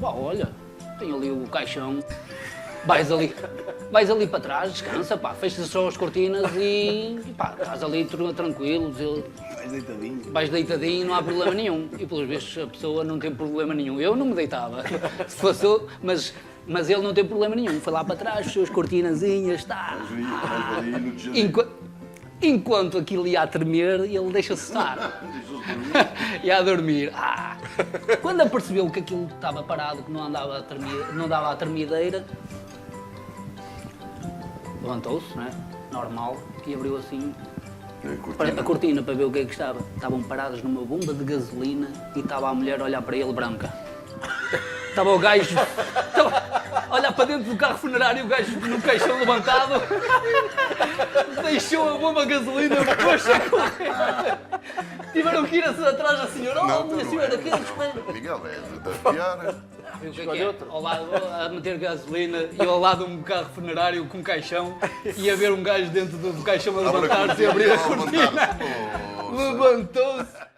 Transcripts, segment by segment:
pá, olha, tem ali o caixão, vais ali para trás, descansa, pá, fecha só as cortinas e pá, estás ali tranquilo, vais deitadinho, não há problema nenhum. E pelos vistos a pessoa não tem problema nenhum. Eu não me deitava, se fosse eu, mas ele não tem problema nenhum. Foi lá para trás, fechou as cortinazinhas, está. Enquanto aquilo ia a tremer, ele deixa-se estar. Ia a dormir. Quando apercebeu que aquilo estava parado, que não dava a tremideira, levantou-se, não é? Normal, e abriu assim a cortina para ver o que é que estava. Estavam parados numa bomba de gasolina e estava a mulher a olhar para ele branca. Estava o gajo a olhar para dentro do carro funerário, o gajo no caixão levantado, deixou a bomba de gasolina, pôs-se a correr. Tiveram que ir atrás da senhora. Oh, minha senhora, que é? Miguel, é pior. O que é? Ao lado, a meter gasolina e ao lado um carro funerário com caixão e a ver um gajo dentro do caixão a levantar-se e abrir a cortina. Levantou-se.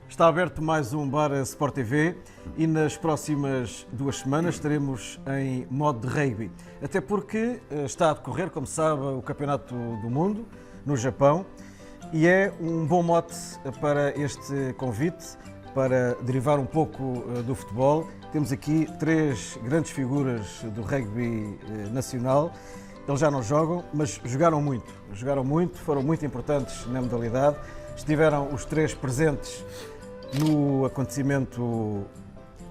Está aberto mais um Bar Sport TV e nas próximas 2 semanas estaremos em modo de rugby. Até porque está a decorrer, como sabe, o Campeonato do Mundo no Japão e é um bom mote para este convite, para derivar um pouco do futebol. Temos aqui 3 grandes figuras do rugby nacional. Eles já não jogam, mas jogaram muito, foram muito importantes na modalidade. Estiveram os 3 presentes no acontecimento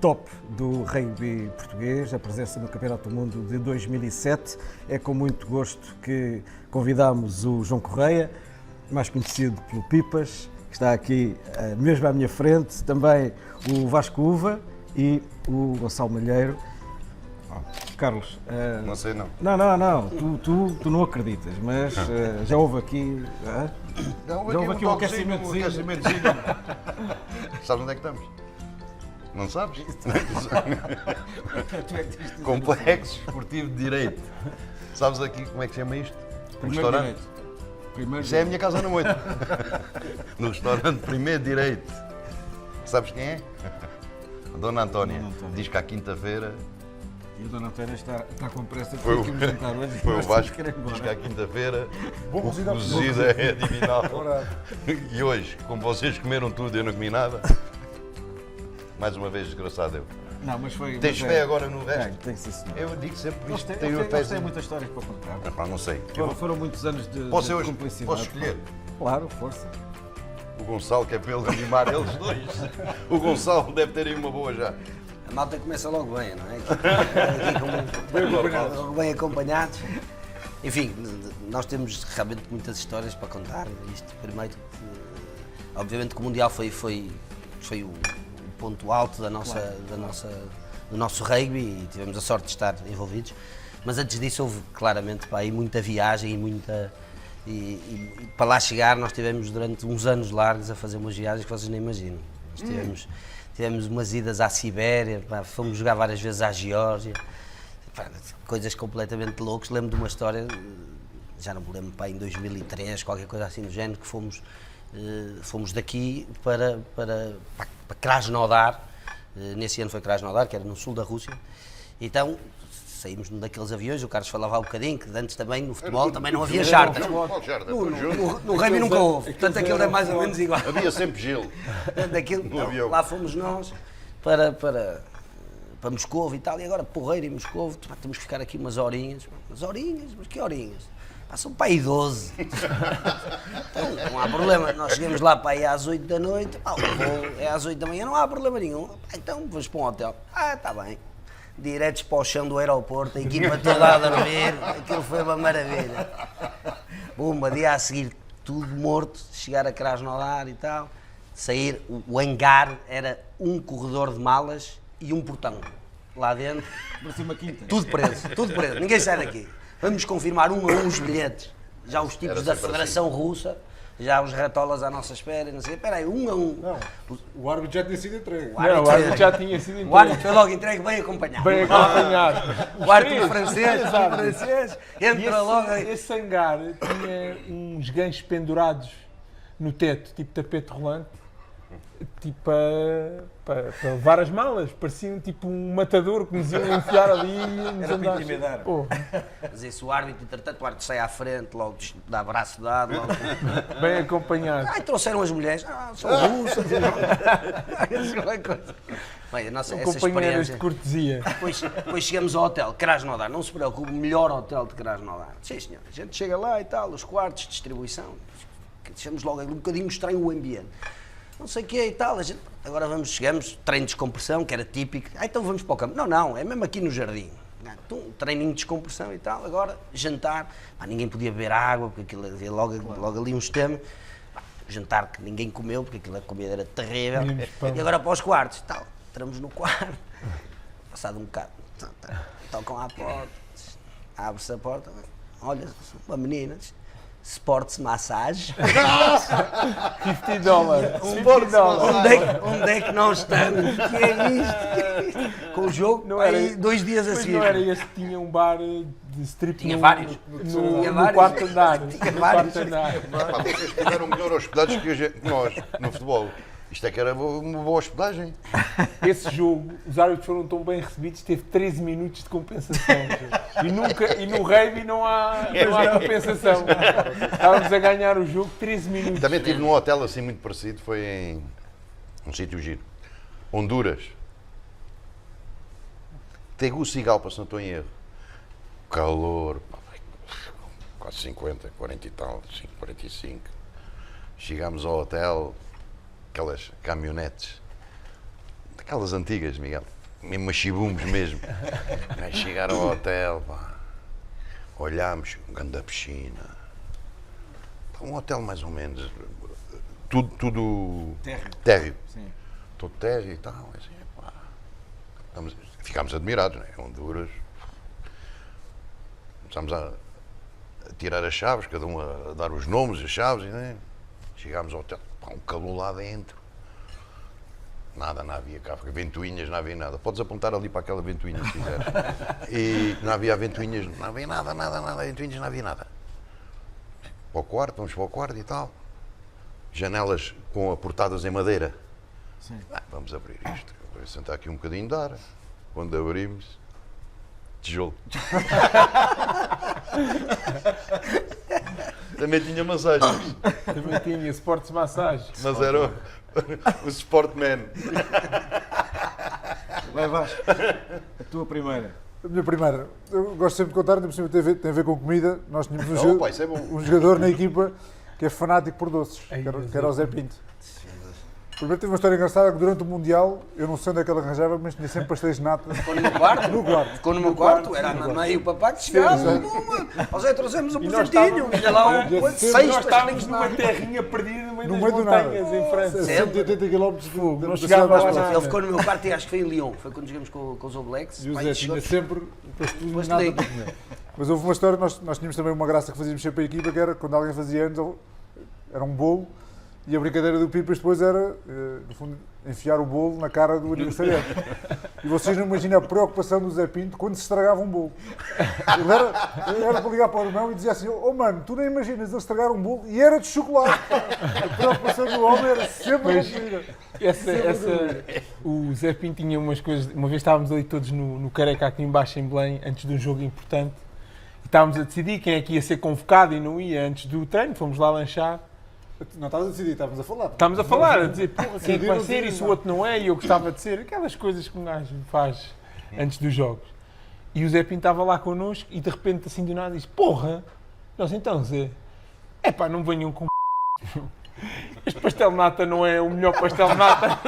top do rugby português, a presença no Campeonato do Mundo de 2007. É com muito gosto que convidamos o João Correia, mais conhecido pelo Pipas, que está aqui mesmo à minha frente, também o Vasco Uva e o Gonçalo Malheiro. Carlos... Não sei não. Não, tu não acreditas, mas já houve aqui... Já houve aqui um aquecimentozinho. Sabes onde é que estamos? Não sabes? Complexo Esportivo de Direito. Sabes aqui como é que se chama isto? Restaurante. Isso é a minha casa na moita. No restaurante Primeiro Direito. Sabes quem é? A Dona Antónia. Diz que à quinta-feira... E a Dona Antónia está com pressa de Foi o jantar hoje. Foi o Vasco que diz que à quinta-feira o cozido é adivinal. E hoje, como vocês comeram tudo e eu não comi nada, mais uma vez desgraçado eu. Não, mas foi... Tens fé agora no resto? Tem que ser, senhor. Eu digo sempre isto. Eles têm muitas histórias para contar. Não sei. Foram muitos anos de cumplicidade. Posso escolher? Claro, força. O Gonçalo, que é para ele animar eles dois. O Gonçalo deve ter aí uma boa já. A malta começa logo bem, não é? Aqui logo bem acompanhados. Enfim, nós temos realmente muitas histórias para contar. Isto, primeiro, obviamente que o Mundial foi o ponto alto do nosso rugby e tivemos a sorte de estar envolvidos. Mas antes disso houve claramente aí muita viagem e para lá chegar nós tivemos durante uns anos largos a fazer umas viagens que vocês nem imaginam. Nós tivemos umas idas à Sibéria, fomos jogar várias vezes à Geórgia, coisas completamente loucas. Lembro de uma história, já não me lembro, em 2003, qualquer coisa assim do género, que fomos daqui para Krasnodar. Nesse ano foi Krasnodar, que era no sul da Rússia. Então saímos num daqueles aviões, o Carlos falava há um bocadinho, que antes também no futebol também não havia charter. No rugby nunca houve, portanto aquilo é mais ou menos igual. Havia sempre gelo. Então, lá fomos nós para Moscovo e tal, e agora porreiro em Moscovo, temos que ficar aqui umas horinhas, mas que horinhas? São para aí 12. Então, não há problema, nós chegamos lá para aí às 8 da noite, o voo é às 8 da manhã, não há problema nenhum. Então vamos para um hotel. Está bem. Diretos para o chão do aeroporto, a equipa toda a dormir, aquilo foi uma maravilha. Bumba, dia a seguir, tudo morto, chegar a Krasnodar e tal, sair, o hangar era um corredor de malas e um portão. lá dentro. Parecia uma quinta. Tudo preso. Ninguém sai daqui. Vamos confirmar 1 a 1 os bilhetes. Já os tipos da Federação Russa, já os ratolas à nossa espera, não sei. Espera aí, 1 a 1. Não, o árbitro já tinha sido entregue. O árbitro já tinha sido entregue. O árbitro foi logo entregue, bem acompanhado. Bem acompanhado. O árbitro francês, entra logo aí. Esse hangar tinha uns ganchos pendurados no teto, tipo tapete rolante, tipo para levar as malas. Pareciam tipo um matador que nos iam enfiar ali e nos Era para intimidar. Mas esse o árbitro, entretanto, o árbitro sai à frente, logo dá abraço dado. Logo. Bem acompanhado. Ai, trouxeram as mulheres. São russas. Bem, a nossa, essa Companheiras de experiência. cortesia. Depois chegamos ao hotel, Krasnodar, não se preocupe, o melhor hotel de Krasnodar. Sim, senhor, a gente chega lá e tal, os quartos de distribuição, deixamos logo um bocadinho estranho o ambiente. Não sei o que e tal, agora chegamos, treino de descompressão, que era típico, então vamos para o campo. Não, é mesmo aqui no jardim. Então, treininho de descompressão e tal, agora jantar, ninguém podia beber água, porque aquilo havia logo ali um sistema. Jantar que ninguém comeu, porque aquilo a comida era terrível. E agora para os quartos, tal. Entramos no quarto, passado um bocado, tocam à porta, abre-se a porta, olha, uma menina, Sports Massage. $50. Onde é que nós estamos? Que é isto? Com o jogo, Não era, aí 2 dias a mas seguir. não era esse que tinha um bar de strip Tinha vários. no quarto andar. Tinha No vários. quarto andar. Pá, vocês estiveram melhor hospedados que nós, no futebol. Isto é que era uma boa hospedagem. Esse jogo, os árbitros foram tão bem recebidos, teve 13 minutos de compensação. E no rugby não há compensação. Estávamos a ganhar o jogo 13 minutos. Também estive num hotel assim muito parecido, foi em um sítio giro. Honduras. Tegucigalpa, se não estou em erro. Calor, quase 50, 40 e tal, 45. Chegámos ao hotel, aquelas caminhonetes, daquelas antigas, Miguel, mesmo machibumbos mesmo. Chegaram ao hotel, pá. Olhámos, um grande piscina. Um hotel mais ou menos, tudo térreo. Sim. Todo térreo e tal. Assim, pá. Ficámos admirados, né? Honduras. Começámos a tirar as chaves, cada um a dar os nomes, as chaves, né? Chegámos ao hotel, pá, um calor lá dentro. Nada, não havia cá, ventoinhas, não havia nada. Podes apontar ali para aquela ventoinha se quiseres. E não havia ventoinhas, não havia nada, ventoinhas, não havia nada. Para o quarto, vamos para o quarto e tal. Janelas com portadas em madeira. Sim. Vamos abrir isto. Vou sentar aqui um bocadinho de ar. Quando abrimos, tijolo. Também tinha massagens, Também tinha Sports Massage. mas era o Sportman. Vai, Vasco. A tua primeira. A minha primeira, eu gosto sempre de contar, ainda por cima tem a ver com comida. Nós tínhamos Opa, isso é bom. um jogador na equipa que é fanático por doces, que era o Zé Pinto. Primeiro teve uma história engraçada que durante o Mundial, eu não sei onde é que ele arranjava, mas tinha sempre pastéis de nata. Ficou no meu quarto? No quarto. Ficou no meu quarto, era a mamãe e o papá que chegavam. Ó Zé, trouxemos um presentinho. Olha lá, Nós seis estávamos pastéis de numa nata. terrinha perdida no meio No das meio do nada. montanhas, em França. 180 km Não chegava lá nada. Ele ficou no meu quarto e acho que foi em Lyon. Foi quando jogamos com os All Blacks. E o Pá, Zé e tinha chegou- sempre pastéis de Mas nata tem. para comer. Mas houve uma história, nós tínhamos também uma graça que fazíamos sempre a equipa, que era quando alguém fazia anos, era um bolo, e a brincadeira do Pipas depois era, no fundo, enfiar o bolo na cara do aniversariante. E vocês não imaginam a preocupação do Zé Pinto quando se estragava um bolo. Ele era para ligar para o irmão e dizia assim: oh mano, tu nem imaginas ele estragar um bolo e era de chocolate. A preocupação do homem era sempre a comida. O Zé Pinto tinha umas coisas. Uma vez estávamos ali todos no Careca aqui embaixo em Belém, antes de um jogo importante, e estávamos a decidir quem é que ia ser convocado e não ia antes do treino. Fomos lá lanchar. Não estávamos a decidir, estávamos a falar. Estávamos a falar, a dizer, porra, quem é que vai Decidiram, ser e se o outro não é, e eu gostava de ser. Aquelas coisas que um gajo faz antes dos jogos. E o Zé Pinto estava lá connosco e de repente, assim do nada, disse: porra, nós então, Zé, epá, não venham com este pastel de nata não é o melhor pastel de nata.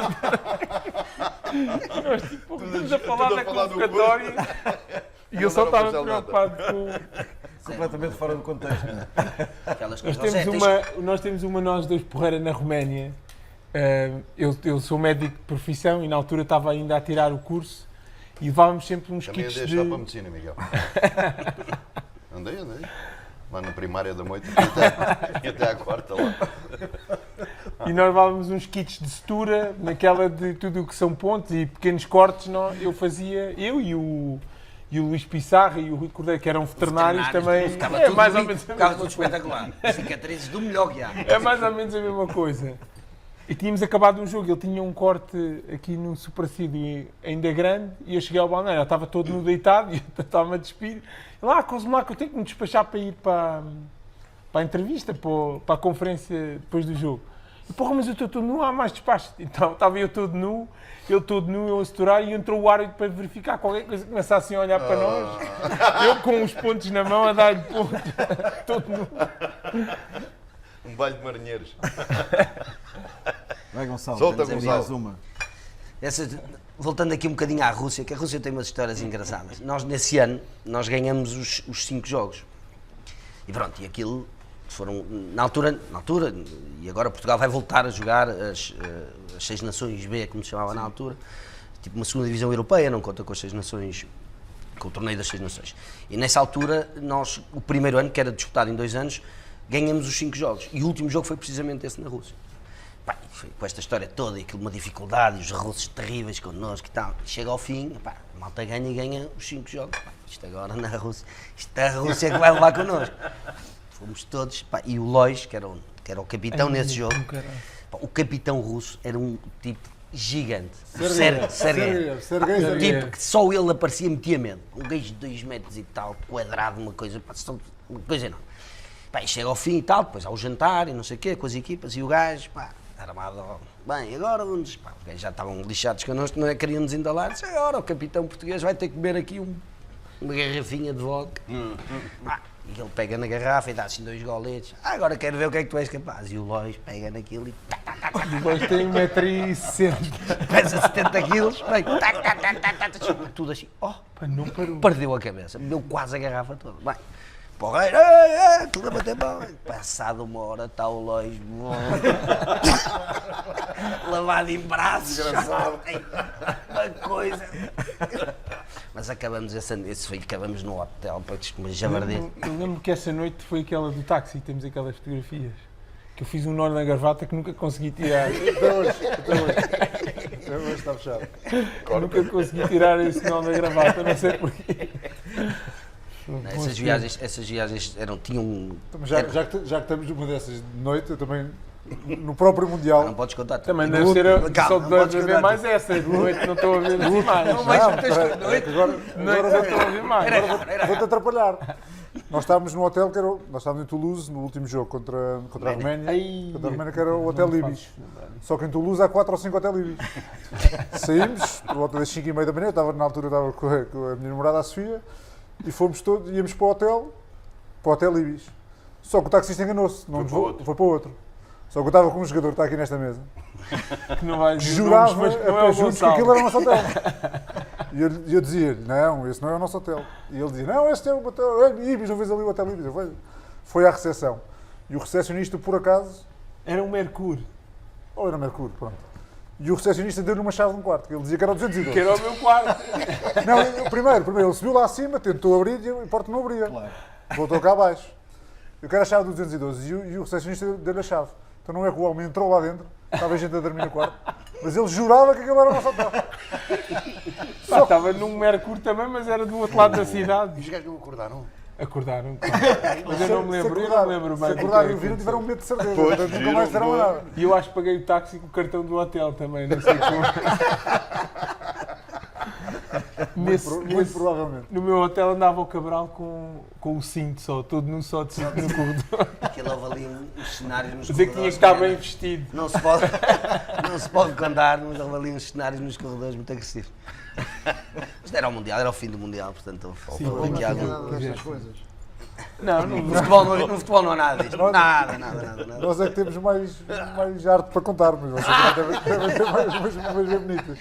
E nós, tipo, estamos a falar da convocatória. E eu só estava preocupado com... Completamente fora do contexto. Aquelas Nós coisas. temos, Ó Zé, nós temos uma, nós dois, porreira na Roménia. Eu sou médico de profissão e na altura estava ainda a tirar o curso E levávamos sempre uns Também kits andei a de... estudar para a medicina, Miguel. Andei. Lá na primária da Moita, e até à quarta lá. E nós levávamos uns kits de sutura, naquela de tudo o que são pontos e pequenos cortes, eu fazia, eu e o Luís Pissarra e o Rui Cordeiro, que eram veterinários também. Ficava É tudo mais ou bonito, menos a ficava mesma tudo espetacular. Cicatrizes do melhor que há. É mais ou menos a mesma coisa. E tínhamos acabado um jogo, ele tinha um corte aqui no supracídio ainda grande e eu cheguei ao balneário, ele estava todo no deitado e eu estava-me a despir. Lá, Cosme lá que eu tenho que me despachar para ir para a entrevista, para a conferência depois do jogo. E porra, mas eu estou todo nu, há mais despacho. Então estava eu todo nu, eu a estourar e entrou o árbitro para verificar qualquer coisa, começa assim a olhar para nós, eu com os pontos na mão a dar-lhe pontos, todo nu. Um baile de marinheiros. Vai, Gonçalo. Solta, temos Gonçalo. mais uma. Voltando aqui um bocadinho à Rússia, que a Rússia tem umas histórias engraçadas. Nós, nesse ano, nós ganhamos os 5 jogos. E pronto, e aquilo foram, na altura, e agora Portugal vai voltar a jogar as 6 Nações B, como se chamava na altura, tipo uma segunda divisão europeia, não conta com as 6 Nações, com o torneio das 6 Nações. E nessa altura, nós, o primeiro ano, que era disputado em 2 anos, ganhamos os 5 jogos. E o último jogo foi precisamente esse na Rússia. Pá, foi com esta história toda, e aquilo, uma dificuldade, os russos terríveis connosco e tal. Chega ao fim, pá, a malta ganha e ganha os 5 jogos. Pá, isto agora na Rússia, isto é a Rússia que vai levar connosco. Fomos todos, pá, e o Lois, que era o capitão nesse jogo, pá, o capitão russo era um tipo gigante. Sergei. Um tipo que só ele aparecia e metia medo. Um gajo de 2 metros e tal, quadrado, uma coisa enorme. Pá, e chega ao fim e tal, depois há o jantar e não sei o quê, com as equipas, e o gajo, pá, armado, bem, agora vamos, pá, os gajos já estavam lixados connosco, não é, queríamos endalar, disse, agora o capitão português vai ter que beber aqui uma garrafinha de vodka. Pá, e ele pega na garrafa e dá assim 2 goletes, agora quero ver o que é que tu és capaz. E o Lois pega naquilo e O Lois tem 1,60 m. pesa 70 quilos, bem, tudo assim, Pá, não parou. perdeu a cabeça, bebeu quase a garrafa toda. Bem, porreiro, tudo a bater bom. Passado 1 hora está o Lois lavado em braços. Uma coisa. Mas acabamos acabamos no hotel para uma javardice. Eu lembro que essa noite foi aquela do táxi, temos aquelas fotografias. Que eu fiz um nó na gravata que nunca consegui tirar. Até hoje está fechado. Nunca consegui tirar esse nó na gravata, não sei porquê. Essas viagens tinham. Já que estamos numa dessas de noite, eu também, no próprio Mundial. Não podes contar. Também deve ser só não de dois podes a ver contar. mais essa. De noite não estou a ver assim mais. Não vais Não, muitas espera, noite. agora Não estou a ver mais. vou-te atrapalhar. Nós estávamos no hotel, nós estávamos em Toulouse, no último jogo contra a Roménia. Ai, Contra a Roménia, que era o Hotel Ibis. Só que em Toulouse há 4 ou 5 Hotel Ibis. Saímos, por volta das 5h30 da manhã, na altura estava com a minha namorada, a Sofia, e fomos todos, íamos para o Hotel Ibis. Só que o taxista enganou-se, foi para outro. Só que eu estava com um jogador que está aqui nesta mesa, que não vai dizer jurava, nomes, mas não é o juro que Gonçalo. aquilo era o nosso hotel. E eu dizia-lhe, não, esse não é o nosso hotel. E ele dizia, não, este é o hotel Ibis, não vês ali o Hotel Ibis. Eu falei, foi à recepção. E o recepcionista, por acaso, Era um Mercúrio, ou era Mercúrio, pronto. E o recepcionista deu-lhe uma chave de um quarto, que ele dizia que era o 212. que era o meu quarto. Não, primeiro, ele subiu lá acima, tentou abrir e a porta não abria. Voltou cá abaixo. Eu quero a chave do 212 e o recepcionista deu-lhe a chave. Então não é que o homem entrou lá dentro, estava a gente a dormir no quarto, mas ele jurava que aquilo era o nosso hotel. Pá, estava num Mercúrio também, mas era do outro lado da cidade. Os gajos não acordaram? Acordaram, claro. Mas eu não me lembro, eu não me lembro bem. Se acordaram e viram, tiveram medo de certeza. Pois, Portanto, nunca mais disseram nada. E eu acho que paguei o táxi com o cartão do hotel também, não sei como. Muito provavelmente. No meu hotel andava o Cabral com o cinto só, todo nu só de cinto no corredor. Aquilo houve ali uns cenários nos Dizer que tinha corredores. que estar bem vestido. Não se pode contar, mas houve ali uns cenários nos corredores muito agressivos. Isto era o Mundial, era o fim do Mundial, portanto houve aqui algo. Destas coisas. Não, No futebol não há nada disto. Nada. Nós é que temos mais arte para contar, mas vocês também devem ter mais bem bonitas.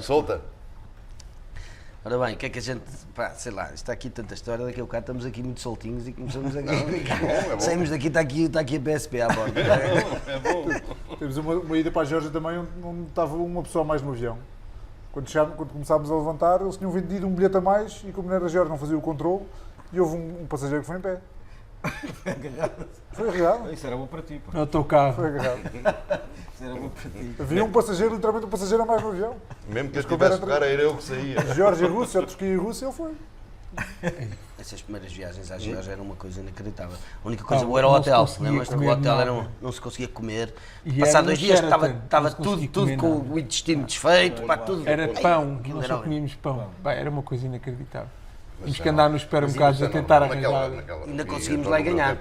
Solta. Ora bem, o que é que a gente. Pá, sei lá, está aqui tanta história, daqui a bocado estamos aqui muito soltinhos e começamos aqui. É bom. Saímos daqui, está aqui a PSP à borda. É bom. Temos uma ida para a Geórgia também, onde estava uma pessoa mais no avião, Quando começámos a levantar, eles tinham vendido um bilhete a mais e como não era Geórgia, não fazia o controle e houve um passageiro que foi em pé. Foi agarrado. Isso era bom para ti. É o teu carro. Foi agarrado. Isso era bom para ti. Havia um passageiro, literalmente um passageiro a mais no avião. Mesmo que eu tivesse o cara, era eu que saía. Geórgia e Rússia, Turquia e Rússia, ele foi. Essas primeiras viagens à Geórgia eram uma coisa inacreditável. A única coisa boa era o não se hotel, conseguia lembras-te que o comer hotel nada. não se conseguia comer. E Passado era 2 no dias Sheraton, estava não se conseguia tudo comer com nada. o intestino desfeito, pá, tudo. Era Ei, pão, aquilo nós era só comíamos pão. Bem, era uma coisa inacreditável. Tínhamos que sei andar lá. nos supermercados a tentar arranjar. Ainda conseguimos lá ganhar.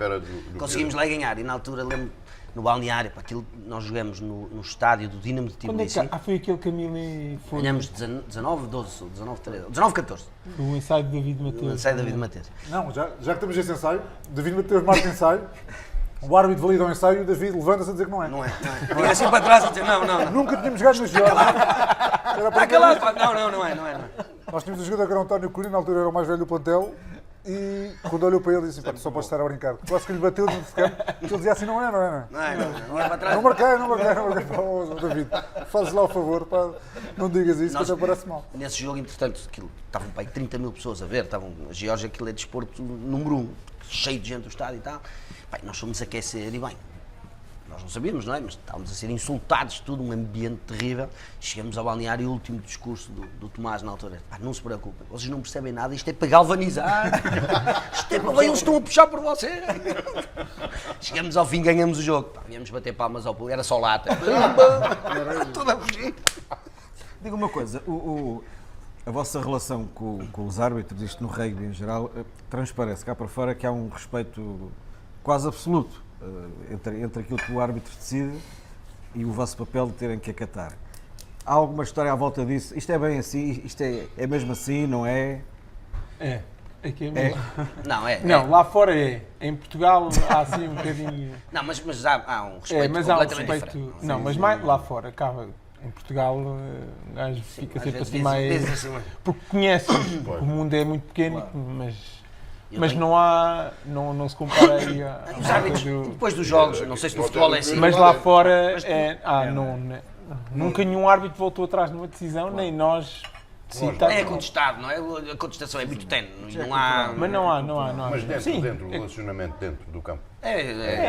Conseguimos lá ganhar. E na altura, lembro no balneário, pá, aquilo, nós jogamos no estádio do Dinamo de Quando é que Tbilisi. foi aquele que a Mili foi? Ganhamos 19, 12, 19, 13, 19, 14. O ensaio de David Mateus. Sai David Mateus. Não, já que temos esse ensaio, David Mateus marca ensaio, o árbitro valida o ensaio e o David levanta-se a dizer que não é. Não é? E assim para trás a dizer, não. Nunca tínhamos ganho na Geórgia. Era a primeira Aquela, vez. não é. Nós tínhamos um jogador que era o António Corino, na altura era o mais velho do plantel, e quando olhou para ele disse, pá, tu só podes estar a brincar. Quase que lhe bateu no campo, e ele dizia assim, não é. Não é para trás. Não marquei. Pá, oh, David, fazes lá o favor, pá, não digas isso, que até parece mal. Nesse jogo, entretanto, estavam para aí 30 mil pessoas a ver, a Geórgia, aquilo é desporto número 1, cheio de gente do estádio e tal. Pai, nós fomos aquecer e bem, nós não sabíamos, não é? Mas estávamos a ser insultados, tudo, um ambiente terrível. Chegamos ao balneário e o último discurso do Tomás na altura, pá, não se preocupem, vocês não percebem nada, isto é para galvanizar, isto é para bem, eles estão a puxar por vocês. Chegamos ao fim, ganhamos o jogo, pá, viemos bater palmas ao público, era só lata. Tudo a fugir. Diga uma coisa, a vossa relação com os árbitros, isto no rugby em geral, transparece cá para fora que há um respeito quase absoluto entre aquilo que o árbitro decide e o vosso papel de terem que acatar. Há alguma história à volta disso? Isto é bem assim? Isto é mesmo assim, não é? É, aqui é mesmo. Não, lá fora é. Em Portugal há assim um bocadinho. Não, mas há um respeito Mas há um completamente respeito. diferente. Não, mas mais lá fora acaba. Em Portugal, o gajo fica às sempre vezes assim mais. diz assim, Porque conhece, o mundo é muito pequeno, mas não há. Não se compara aí a. Os árbitros, depois dos jogos, não sei se no futebol é assim. Mas lá fora nunca nenhum árbitro voltou atrás numa decisão, nem nós. É contestado, não é? A contestação é muito tenue, não há. Mas não há. Mas Sim. dentro, o relacionamento dentro do campo.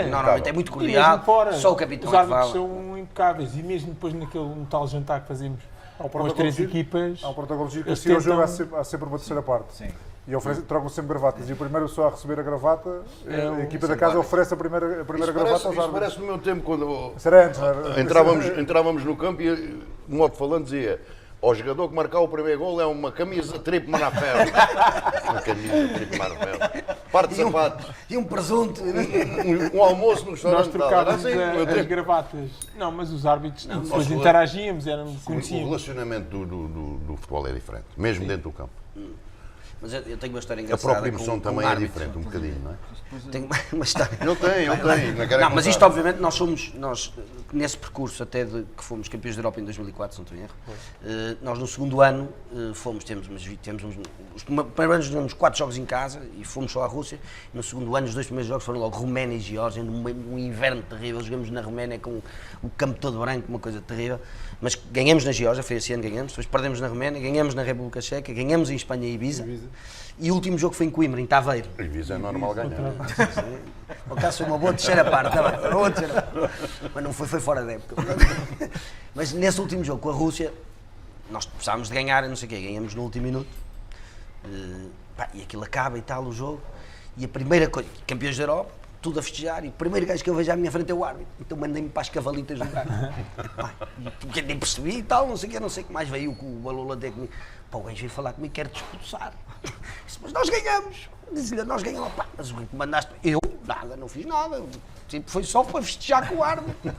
Normalmente é muito E mesmo cordial, fora, só o capitão os é que árbitros fala. são impecáveis e mesmo depois no tal jantar que fazemos com as protocolo 3 giro. equipas. Há um protocolo giro que Eles assim ao jogo tentam- há sempre uma terceira parte. Sim. E trocam sempre gravatas. E a primeira pessoa a receber a gravata, a equipa da casa oferece a primeira gravata aos Isso árbitros. parece no meu tempo, quando Isso era antes, não era? entrávamos no campo e o modo falando dizia: ao jogador que marcar o primeiro gol é uma camisa triple Manafel. Uma camisa triple Manafel. Parte de sapatos. E um presunto. Um almoço no Nós restaurante. trocávamos Era assim, no meu as tempo. gravatas. Não, mas os árbitros depois nós- interagíamos, O conhecíamos. relacionamento do futebol é diferente, mesmo dentro do campo. Mas eu tenho uma história A engraçada. própria emoção com também um é árbitro. diferente, um bocadinho, não é? Tenho uma história. Eu tenho. Não, mas isto obviamente nós nesse percurso até de que fomos campeões da Europa em 2004, se não estou em erro, nós no segundo ano temos os primeiros anos tivemos 4 jogos em casa e fomos só à Rússia. No segundo ano os 2 primeiros jogos foram logo Roménia e Geórgia, num inverno terrível, jogamos na Roménia com o campo todo branco, uma coisa terrível, mas ganhamos na Geórgia, foi esse ano que ganhamos, depois perdemos na Roménia, ganhamos na República Checa, ganhamos em Espanha e Ibiza. E o último jogo foi em Coimbra, em Taveiro. A Ibiza é normal ganhar. Por acaso foi uma boa terceira parte, tá bem, uma boa terceira parte. Mas não foi fora da época. Mas nesse último jogo com a Rússia, nós precisávamos de ganhar, não sei o quê, ganhamos no último minuto. E aquilo acaba e tal, o jogo. E a primeira coisa, campeões da Europa, tudo a festejar, e o primeiro gajo que eu vejo à minha frente é o árbitro. Então mandei-me para as cavalitas do carro. Porque nem percebi e tal, não sei o que mais veio com o balão até comigo. Pá, o gajo veio falar comigo, quer te expulsar. Disse, mas nós ganhamos. Disse-lhe, nós ganhamos. Pá, mas o que mandaste? Eu? Nada, não fiz nada. Tipo, foi só para festejar com o árbitro.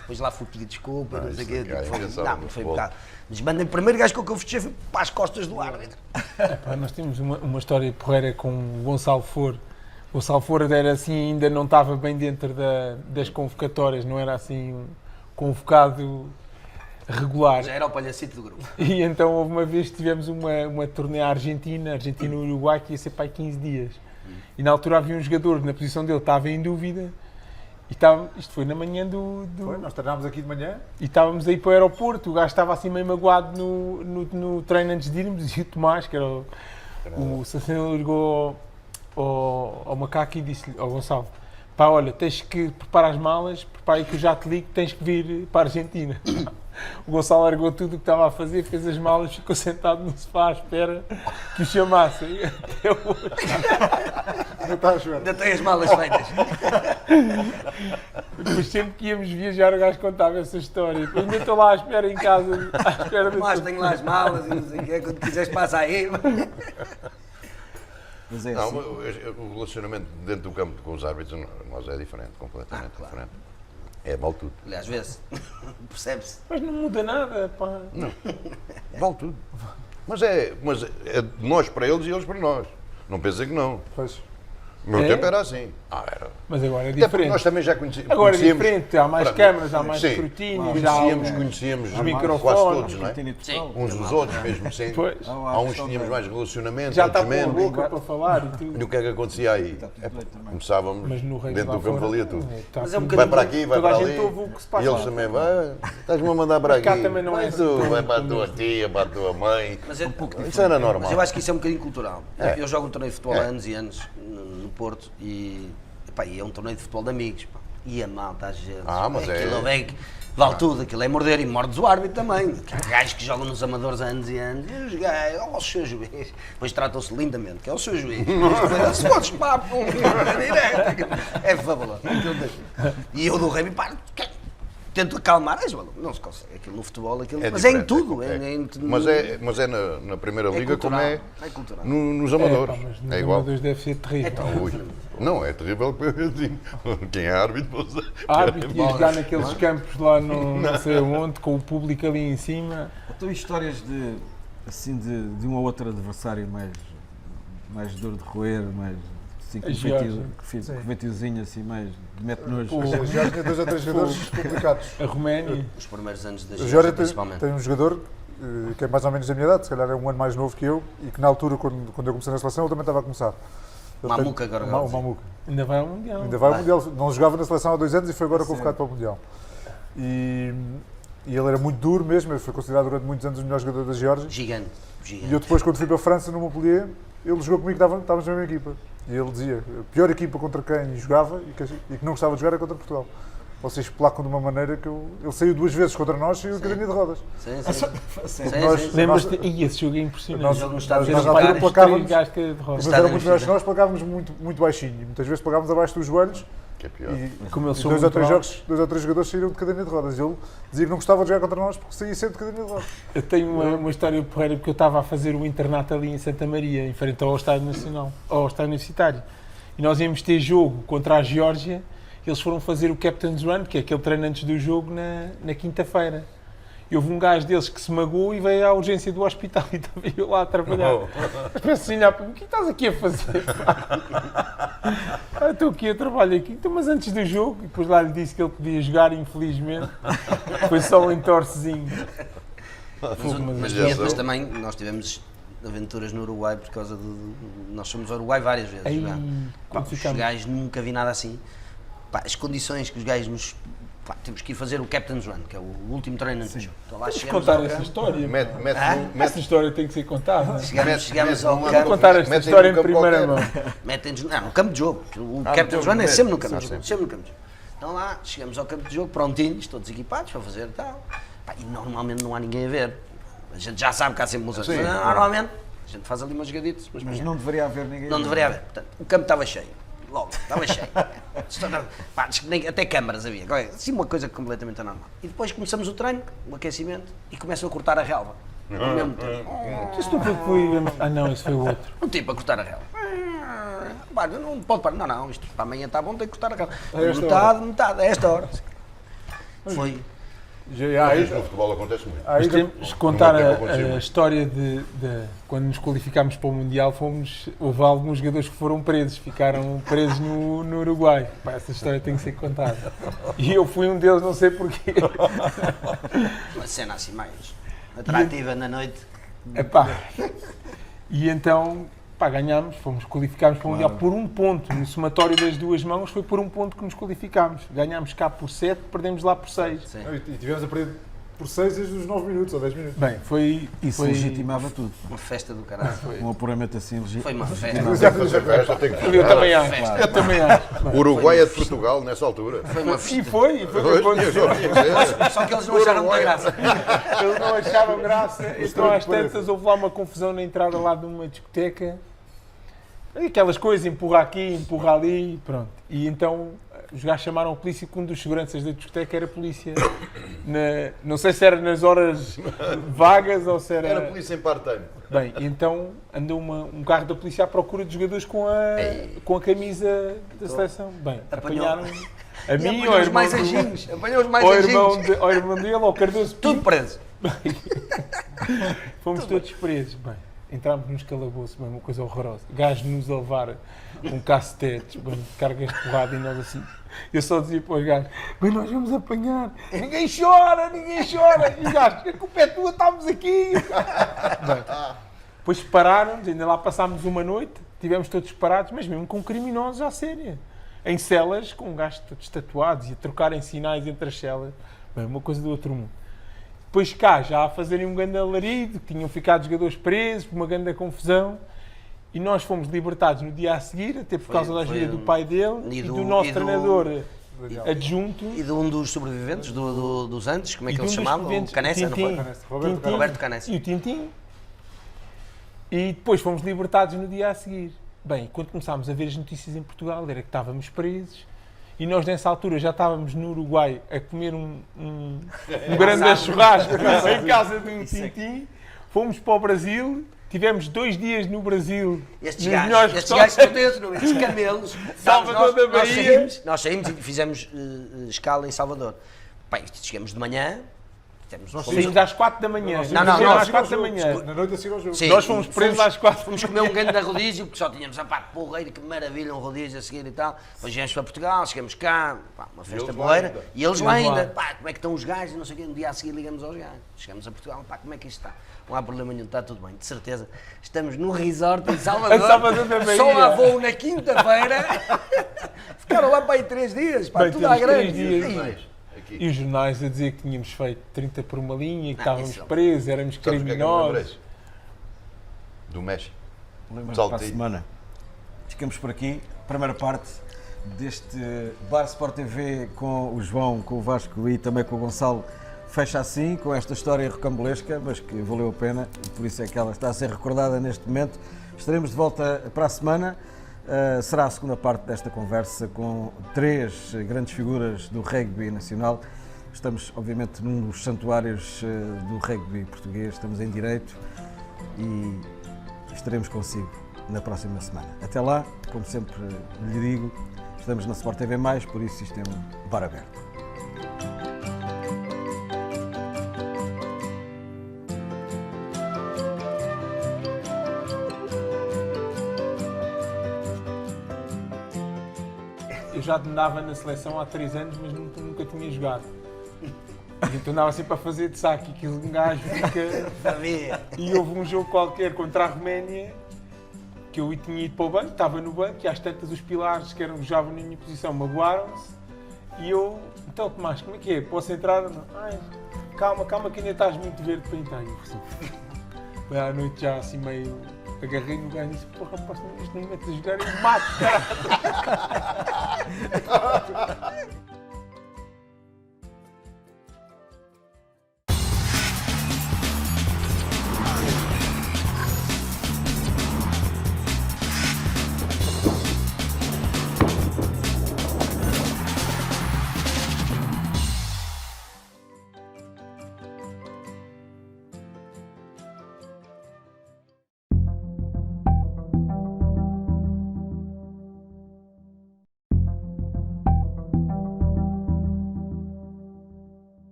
Depois lá fui pedir desculpa, não sei o quê. Não, foi um bocado. Mas mandei o primeiro gajo que eu festejei foi para as costas do árbitro. Nós temos uma história porreira com o Gonçalo Foro. O Gonçalo Foro era assim, ainda não estava bem dentro das convocatórias, não era assim um convocado regular. Já era o palhacito do grupo. E então houve uma vez que tivemos uma turnê à Argentina-Uruguai, que ia ser para aí 15 dias. E na altura havia um jogador que na posição dele estava em dúvida Isto foi na manhã do... Foi, nós treinámos aqui de manhã. E estávamos aí para o aeroporto, o gajo estava assim meio magoado no treino antes de irmos, e o Tomás, que era o Sassino, ligou ao Macaco e disse-lhe, ao Gonçalo, pá, olha, tens que preparar as malas, prepara aí que eu já te ligo, tens que vir para a Argentina. O Gonçalo largou tudo o que estava a fazer, fez as malas, ficou sentado no sofá à espera que o chamassem. Até hoje. Não está a chover. Ainda tem as malas feitas. Depois sempre que íamos viajar o gajo contava essa história. Eu ainda estou lá à espera em casa, à espera de... Mas tenho lá as malas e não sei o que é, quando quiseres passa aí. Mas é Não, assim. o relacionamento dentro do campo com os árbitros, nós é diferente, completamente diferente. É, vale tudo. Aliás, vê-se, percebe-se. Mas não muda nada, pá. Vale tudo. Mas é de nós para eles e eles para nós. Não pensem que não. Pois. No meu É? tempo era assim. Era. Mas agora é Até porque diferente. nós também já conhecíamos. Agora é diferente, há mais câmaras, há mais sim, escrutínio, já há conhecíamos os microfones, quase todos, não é? Escrutínio total. Uns dos outros, mesmo sem. Pois. Há uns que tínhamos mais relacionamento, Já está outros com a menos. boca para falar e tudo. E o que é que acontecia aí? Está tudo doido também. Começávamos Mas no Rei dentro lá do campo, fora, valia tudo. tá Mas é um tudo- Vai bocadinho... para aqui, vai Toda a para gente ali. ouve o que se passa E eles lá. também, estás-me a mandar para Mas cá aqui. também não é Vai assim tu, tão- vai para a tão tua tia, para a tua mãe. Mas é, Isso era normal. Mas eu acho que isso é um bocadinho cultural. É. Eu jogo um torneio de futebol há É. anos e anos no Porto e, epá, e é um torneio de futebol de amigos. Pá. E a malta às vezes. Ah, mas é- aquilo vale tudo, aquilo é morder e mordes o árbitro também. Há gajos que jogam nos amadores há anos e anos. E os gajos, o seu juiz. Depois tratam-se lindamente, que é o seu juiz. Depois, se podes papo, direto. É fabuloso. E eu do rei, pá, tento acalmar, não se consegue. Aquilo no futebol, aquilo. Mas é em diferente, tudo. Mas é na primeira liga cultural, como é é cultural. nos É, amadores. pá, mas nos É igual. amadores deve ser terrível. Ui. Não, é terrível que eu digo. Quem é árbitro, Árbitro e jogar naqueles campos lá no não sei onde, com o público ali em cima. Então, histórias de um ou outro adversário mais duro de roer, mais assim, A Geórgia. feitiozinho assim, mais de mete nojo. O Jorge tinha 2 ou 3 jogadores complicados. A Roménia. Os primeiros anos da O Geórgia, Jorge principalmente. tem um jogador que é mais ou menos da minha idade, se calhar é um ano mais novo que eu, e que na altura, quando eu comecei na seleção, ele também estava a começar. Ele Mamuca, tem- agora o Mamuca. Ainda vai ao Mundial. Ainda vai ao Mundial. Não jogava na seleção há 2 anos e foi agora convocado para o Mundial. E ele era muito duro mesmo, ele foi considerado durante muitos anos o melhor jogador da Geórgia. Gigante. E eu depois, quando fui para a França, no Montpellier, ele jogou comigo, estávamos na mesma equipa. E ele dizia, a pior equipa contra quem jogava e que não gostava de jogar era contra Portugal. Vocês placam de uma maneira que ele saiu 2 vezes contra nós e saiu de cadeira de rodas. Sim, sim. Sim, Nós- sim. Lembras-te? Ih, esse jogo é impressionante. Nós- Jogo nos Estados nós Unidos. na altura Vários placávamos- 3 gajos de cada roda. Mas Está era na muito melhor que vida. nós, placávamos muito baixinho. Muitas vezes placávamos abaixo dos joelhos Que é pior. e Como eles são 2 ou muito 3 altos. jogos, 2 ou 3 jogadores saíram de cadeira de rodas. E ele dizia que não gostava de jogar contra nós porque saía sempre de cadeira de rodas. Eu tenho uma história porreira porque eu estava a fazer o internato ali em Santa Maria, em frente ao Estádio Nacional, ao Estádio Universitário. E nós íamos ter jogo contra a Geórgia. Eles foram fazer o Captain's Run, que é aquele treino antes do jogo, na quinta-feira. E houve um gajo deles que se magoou e veio à urgência do hospital e estava eu lá a trabalhar. Mas penso assim, olhar para mim, o que estás aqui a fazer? Estou aqui a trabalhar aqui. Então, mas antes do jogo, e depois lá lhe disse que ele podia jogar, infelizmente, foi só um entorcezinho. Mas também nós tivemos aventuras no Uruguai por causa nós fomos ao Uruguai várias vezes. Aí, jogar. Pá, quando os ficamos. gajos nunca vi nada assim. Pá, as condições que os gajos nos. Pá, temos que ir fazer o Captain's Run, que é o último treino antes do jogo. Então lá Tens de chegamos contar ao essa campo. história. Ah? Essa história tem que ser contada. Chegamos ao Vou campo. contar esta metem história no em campo primeira qualquer. mão. Metem-nos no campo de jogo. O no Captain's campo Run é mesmo. sempre no campo de Sim, jogo. sim. Sempre no campo de jogo. Então lá, chegamos ao campo de jogo, prontinhos, todos equipados para fazer tal. Pá, e normalmente não há ninguém a ver. A gente já sabe que há sempre músicas. Sim. Normalmente, a gente faz ali umas jogaditas. Mas não deveria haver ninguém. Não deveria haver. Portanto, o campo estava cheio. Logo, estava cheio. Pá, diz que até câmaras havia. Assim, uma coisa completamente anormal. E depois começamos o treino, o aquecimento, e começam a cortar a relva. Ao mesmo tempo. Isso tu foi. Ah, não, isso foi o outro. Um tipo a cortar a relva. Pá, não pode parar. Não, isto para amanhã está bom, tem que cortar a relva. Metade, a esta hora. Foi. Mas no futebol acontece muito. Mas temos que contar Não deve acontecer a muito. história de quando nos qualificámos para o Mundial, houve alguns jogadores que foram presos, ficaram presos no Uruguai. Pá, essa história tem que ser contada. E eu fui um deles, não sei porquê. Uma cena assim mais atrativa na noite. Epá. E então Pá, ganhámos, qualificámos para o Mundial por um ponto. No somatório das duas mãos foi por um ponto que nos qualificámos. Ganhámos cá por 7, perdemos lá por 6. E tivemos a perder por 6 desde os 9 minutos ou 10 minutos. Bem, Isso legitimava tudo. Uma festa do caralho. Um apuramento assim Foi uma festa. Eu também acho. Eu também acho. O Uruguai é de Portugal nessa altura. Foi uma E festa. foi o que aconteceu. Só que eles não acharam muita graça. Eles não achavam graça, então às tantas houve lá uma confusão na entrada lá de uma discoteca. Aquelas coisas, empurra aqui, empurra ali, pronto. E então os gajos chamaram a polícia, que um dos seguranças da discoteca era a polícia. Não sei se era nas horas vagas ou se era... Era polícia em part-time. Bem, então andou um carro da polícia à procura de jogadores com a camisa da seleção. Bem, apanharam a mim, ao irmão mais anjinhos. Apanhou os mais anjinhos. ao irmão dele, ao Cardoso Tudo preso. Fomos todos presos. Bem, entrámos nos calabouços, bem, uma coisa horrorosa. Gajos nos a levar um cacetetes, bem, cargas de porrada e nós assim. Eu só dizia para os gajos, bem, nós vamos apanhar. Ninguém chora, ninguém chora. E os gajos, a culpa é tua, estamos aqui. Bem, depois pararam-nos, ainda lá passámos uma noite, estivemos todos parados, mas mesmo com criminosos à séria. Em celas, com gajos todos tatuados e a trocarem sinais entre as celas. Bem, uma coisa do outro mundo. Depois cá, já a fazerem um grande alarido, que tinham ficado jogadores presos, por uma grande confusão, e nós fomos libertados no dia a seguir, até por causa da ajuda do pai dele e do nosso treinador adjunto. E de um dos sobreviventes, dos antes, como é que ele se chamava? O Canessa, não foi? Roberto Canessa. E o Tintim. E depois fomos libertados no dia a seguir. Bem, quando começámos a ver as notícias em Portugal, era que estávamos presos. E nós, nessa altura, já estávamos no Uruguai a comer um grande churrasco em casa de um Tintim. Fomos para o Brasil, tivemos 2 dias no Brasil. Estes gajos não têm esse nome, estes camelos. Salvador da Bahia. Nós saímos e fizemos escala em Salvador. Bem, chegamos de manhã. Saímos às 4 da manhã. Não, às 4 da manhã. Na noite a seguir ao jogo. Sim, Nós fomos presos às 4. Fomos comer um grande rodízio, porque só tínhamos, porreiro, que maravilha, um rodízio a seguir e tal. Depois viemos para Portugal, chegamos cá, uma festa boleira, e eles lá ainda. Pá, como é que estão os gajos, não sei o quê, no dia a seguir ligamos aos gajos. Chegamos a Portugal, pá, como é que isto está? Não há problema nenhum, está tudo bem, de certeza. Estamos no resort em Salvador, da Bahia. só lá voo na quinta-feira. Ficaram lá para aí 3 dias, pá, Bem, tudo à grande. 3 dias. E os jornais a dizer que tínhamos feito 30 por uma linha, que estávamos presos, éramos criminosos. Do México. Lembra-nos para a semana. Ficamos por aqui. Primeira parte deste Bar Sport TV com o João, com o Vasco e também com o Gonçalo. Fecha assim, com esta história rocambolesca, mas que valeu a pena, e por isso é que ela está a ser recordada neste momento. Estaremos de volta para a semana. Será a segunda parte desta conversa com 3 grandes figuras do rugby nacional. Estamos, obviamente, num dos santuários do rugby português, estamos em direito e estaremos consigo na próxima semana. Até lá, como sempre lhe digo, estamos na Sport TV+, por isso isto é um bar aberto. Eu já andava na seleção há 3 anos, mas nunca tinha jogado. Então andava sempre a fazer de saque, que um gajo fica... E houve um jogo qualquer contra a Roménia, que eu tinha ido para o banco, estava no banco, e às tantas os pilares que jogavam na minha posição magoaram-se, e eu, então Tomás, como é que é? Posso entrar ou não? Ai, calma que ainda estás muito verde para entrar. Eu assim, bem, à noite já assim meio... Agarrei no gajo e disse, porra, rapaz, isto não me metes a jogar e mato, caralho.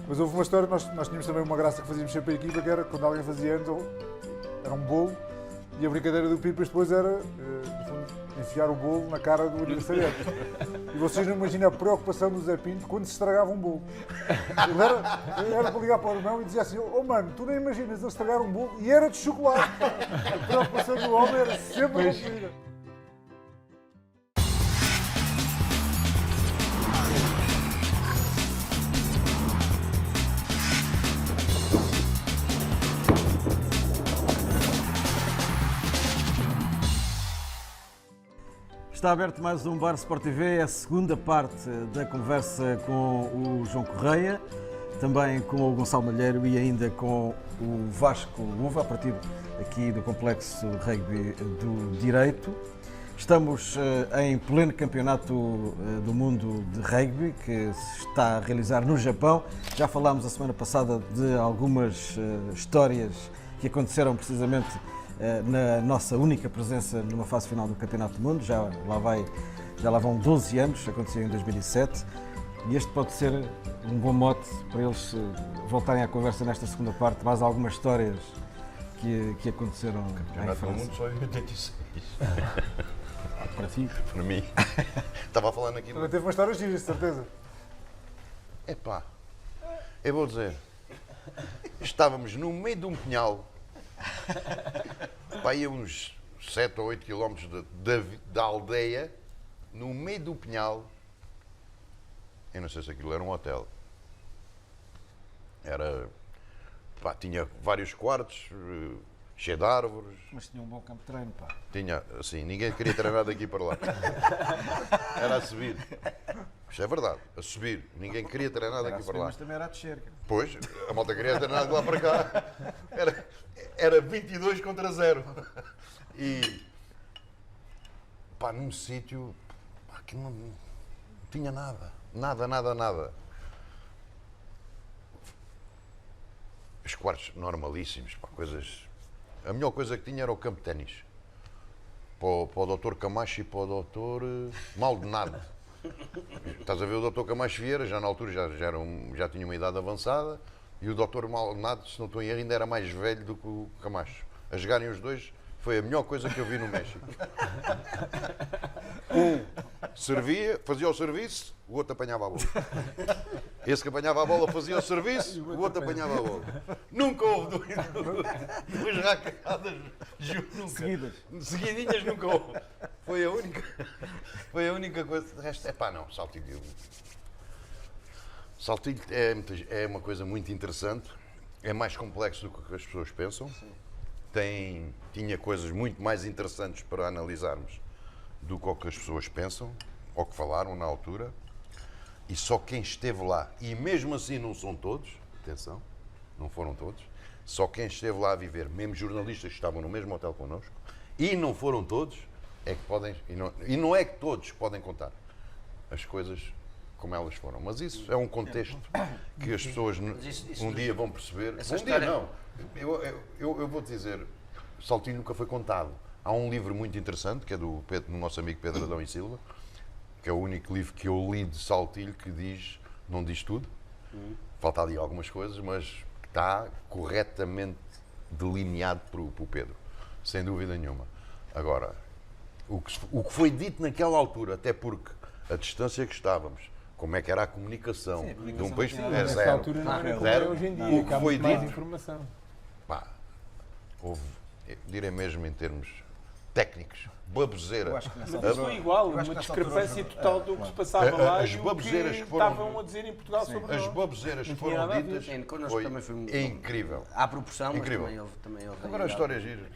Mas houve uma história, nós tínhamos também uma graça que fazíamos sempre a equipa, que era quando alguém fazia anos, era um bolo, e a brincadeira do Pipas depois era, no fundo, enfiar o bolo na cara do aniversariante. E vocês não imaginam a preocupação do Zé Pinto quando se estragava um bolo. Ele era para ligar para o irmão e dizia assim: oh mano, tu nem imaginas ele estragar um bolo e era de chocolate. A preocupação do homem era sempre cumprida. Está aberto mais um Bar Sport TV, é a segunda parte da conversa com o João Correia, também com o Gonçalo Malheiro e ainda com o Vasco Uva, a partir aqui do Complexo Rugby do Direito. Estamos em pleno campeonato do mundo de rugby que se está a realizar no Japão. Já falámos a semana passada de algumas histórias que aconteceram precisamente na nossa única presença numa fase final do Campeonato do Mundo. Já lá vão 12 anos, aconteceu em 2007, e este pode ser um bom mote para eles voltarem à conversa nesta segunda parte, mais algumas histórias que aconteceram em Campeonato do França. Mundo só em 86. Para ti? Para mim. Estava a falar naquilo. Também teve uma história gira, de certeza. Epá, eu vou dizer, estávamos no meio de um pinhal, aí a uns 7 ou 8 quilómetros da aldeia, no meio do pinhal. Eu não sei se aquilo era um hotel. Tinha vários quartos, cheio de árvores. Mas tinha um bom campo de treino, pá. Tinha, assim, ninguém queria treinar daqui para lá. Era a subir. Isto é verdade, a subir. Ninguém queria treinar daqui para lá. Mas também era a descer. Pois, a malta queria treinar de lá para cá. Era 22 contra 0. E, pá, num sítio que não tinha nada. Nada. Os quartos normalíssimos, pá, coisas... A melhor coisa que tinha era o campo de ténis. Para o Dr. Camacho e para o Dr. Maldonado. Estás a ver o Dr. Camacho Vieira, já na altura já tinha uma idade avançada, e o Dr. Maldonado, se não estou em erro, ainda era mais velho do que o Camacho. A jogarem os dois foi a melhor coisa que eu vi no México. Um servia, fazia o serviço, o outro apanhava a bola. Esse que apanhava a bola fazia o serviço, o outro apanhava a bola. Nunca houve duas racadas, juro, nunca. Seguidinhas nunca houve. Foi a única coisa. De resto, não, saltilho. Saltilho é uma coisa muito interessante, é mais complexo do que as pessoas pensam. Tinha coisas muito mais interessantes para analisarmos do que o que as pessoas pensam, ou que falaram na altura, e só quem esteve lá, e mesmo assim não são todos, atenção, não foram todos, só quem esteve lá a viver, mesmo jornalistas que estavam no mesmo hotel connosco, e não foram todos, é que podem, e não é que todos podem contar as coisas como elas foram, mas isso é um contexto que as pessoas um dia vão perceber. Um dia não, eu vou-te dizer, Saltilho nunca foi contado. Há um livro muito interessante, que é do nosso amigo Pedro Adão e Silva, que é o único livro que eu li de Saltilho que não diz tudo, falta ali algumas coisas, mas está corretamente delineado pelo Pedro, sem dúvida nenhuma. Agora, o que foi dito naquela altura, até porque a distância que estávamos, como é que era a comunicação, de um país Nessa zero. altura não era como é hoje em dia, O que que há foi muito mais dito, informação. pá, houve, eu direi mesmo em termos técnicos, baboseira. Mas isso foi igual, uma discrepância total do que se passava lá as e o que baboseiras que foram- estavam a dizer em Portugal sobre As nós. baboseiras que Não tinha foram nada a ver. ditas Connosco também foi muito- incrível. Há proporção, mas Incrível. também houve. Agora a história é gira.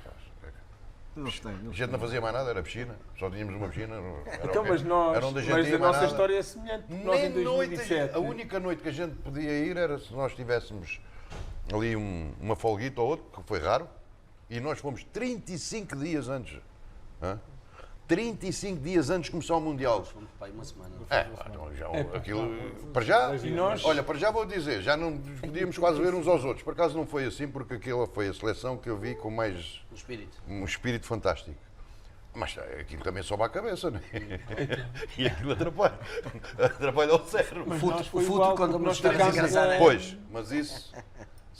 Eles A gente não fazia mais nada, era piscina, só tínhamos uma piscina. Então, mas nós, Era onde a gente mas ia a mais nossa nada. história é semelhante, porque nós em Nem noite, 2007... a única noite que a gente podia ir era se nós tivéssemos ali uma folguita ou outro, que foi raro, e nós fomos 35 dias antes. 35 dias antes de começar o Mundial. Fomos para aí uma semana. Então já, aquilo, para já, E nós- olha, para já vou dizer, já não nos podíamos quase ver uns aos outros. Por acaso não foi assim, porque aquilo foi a seleção que eu vi com mais O espírito. um espírito fantástico. Mas aquilo também sobe à cabeça, não é? E aquilo atrapalha o cérebro. Mas Futo- nós foi o futo igual, quando porque nos nós ficámos ficámos a- Pois, mas isso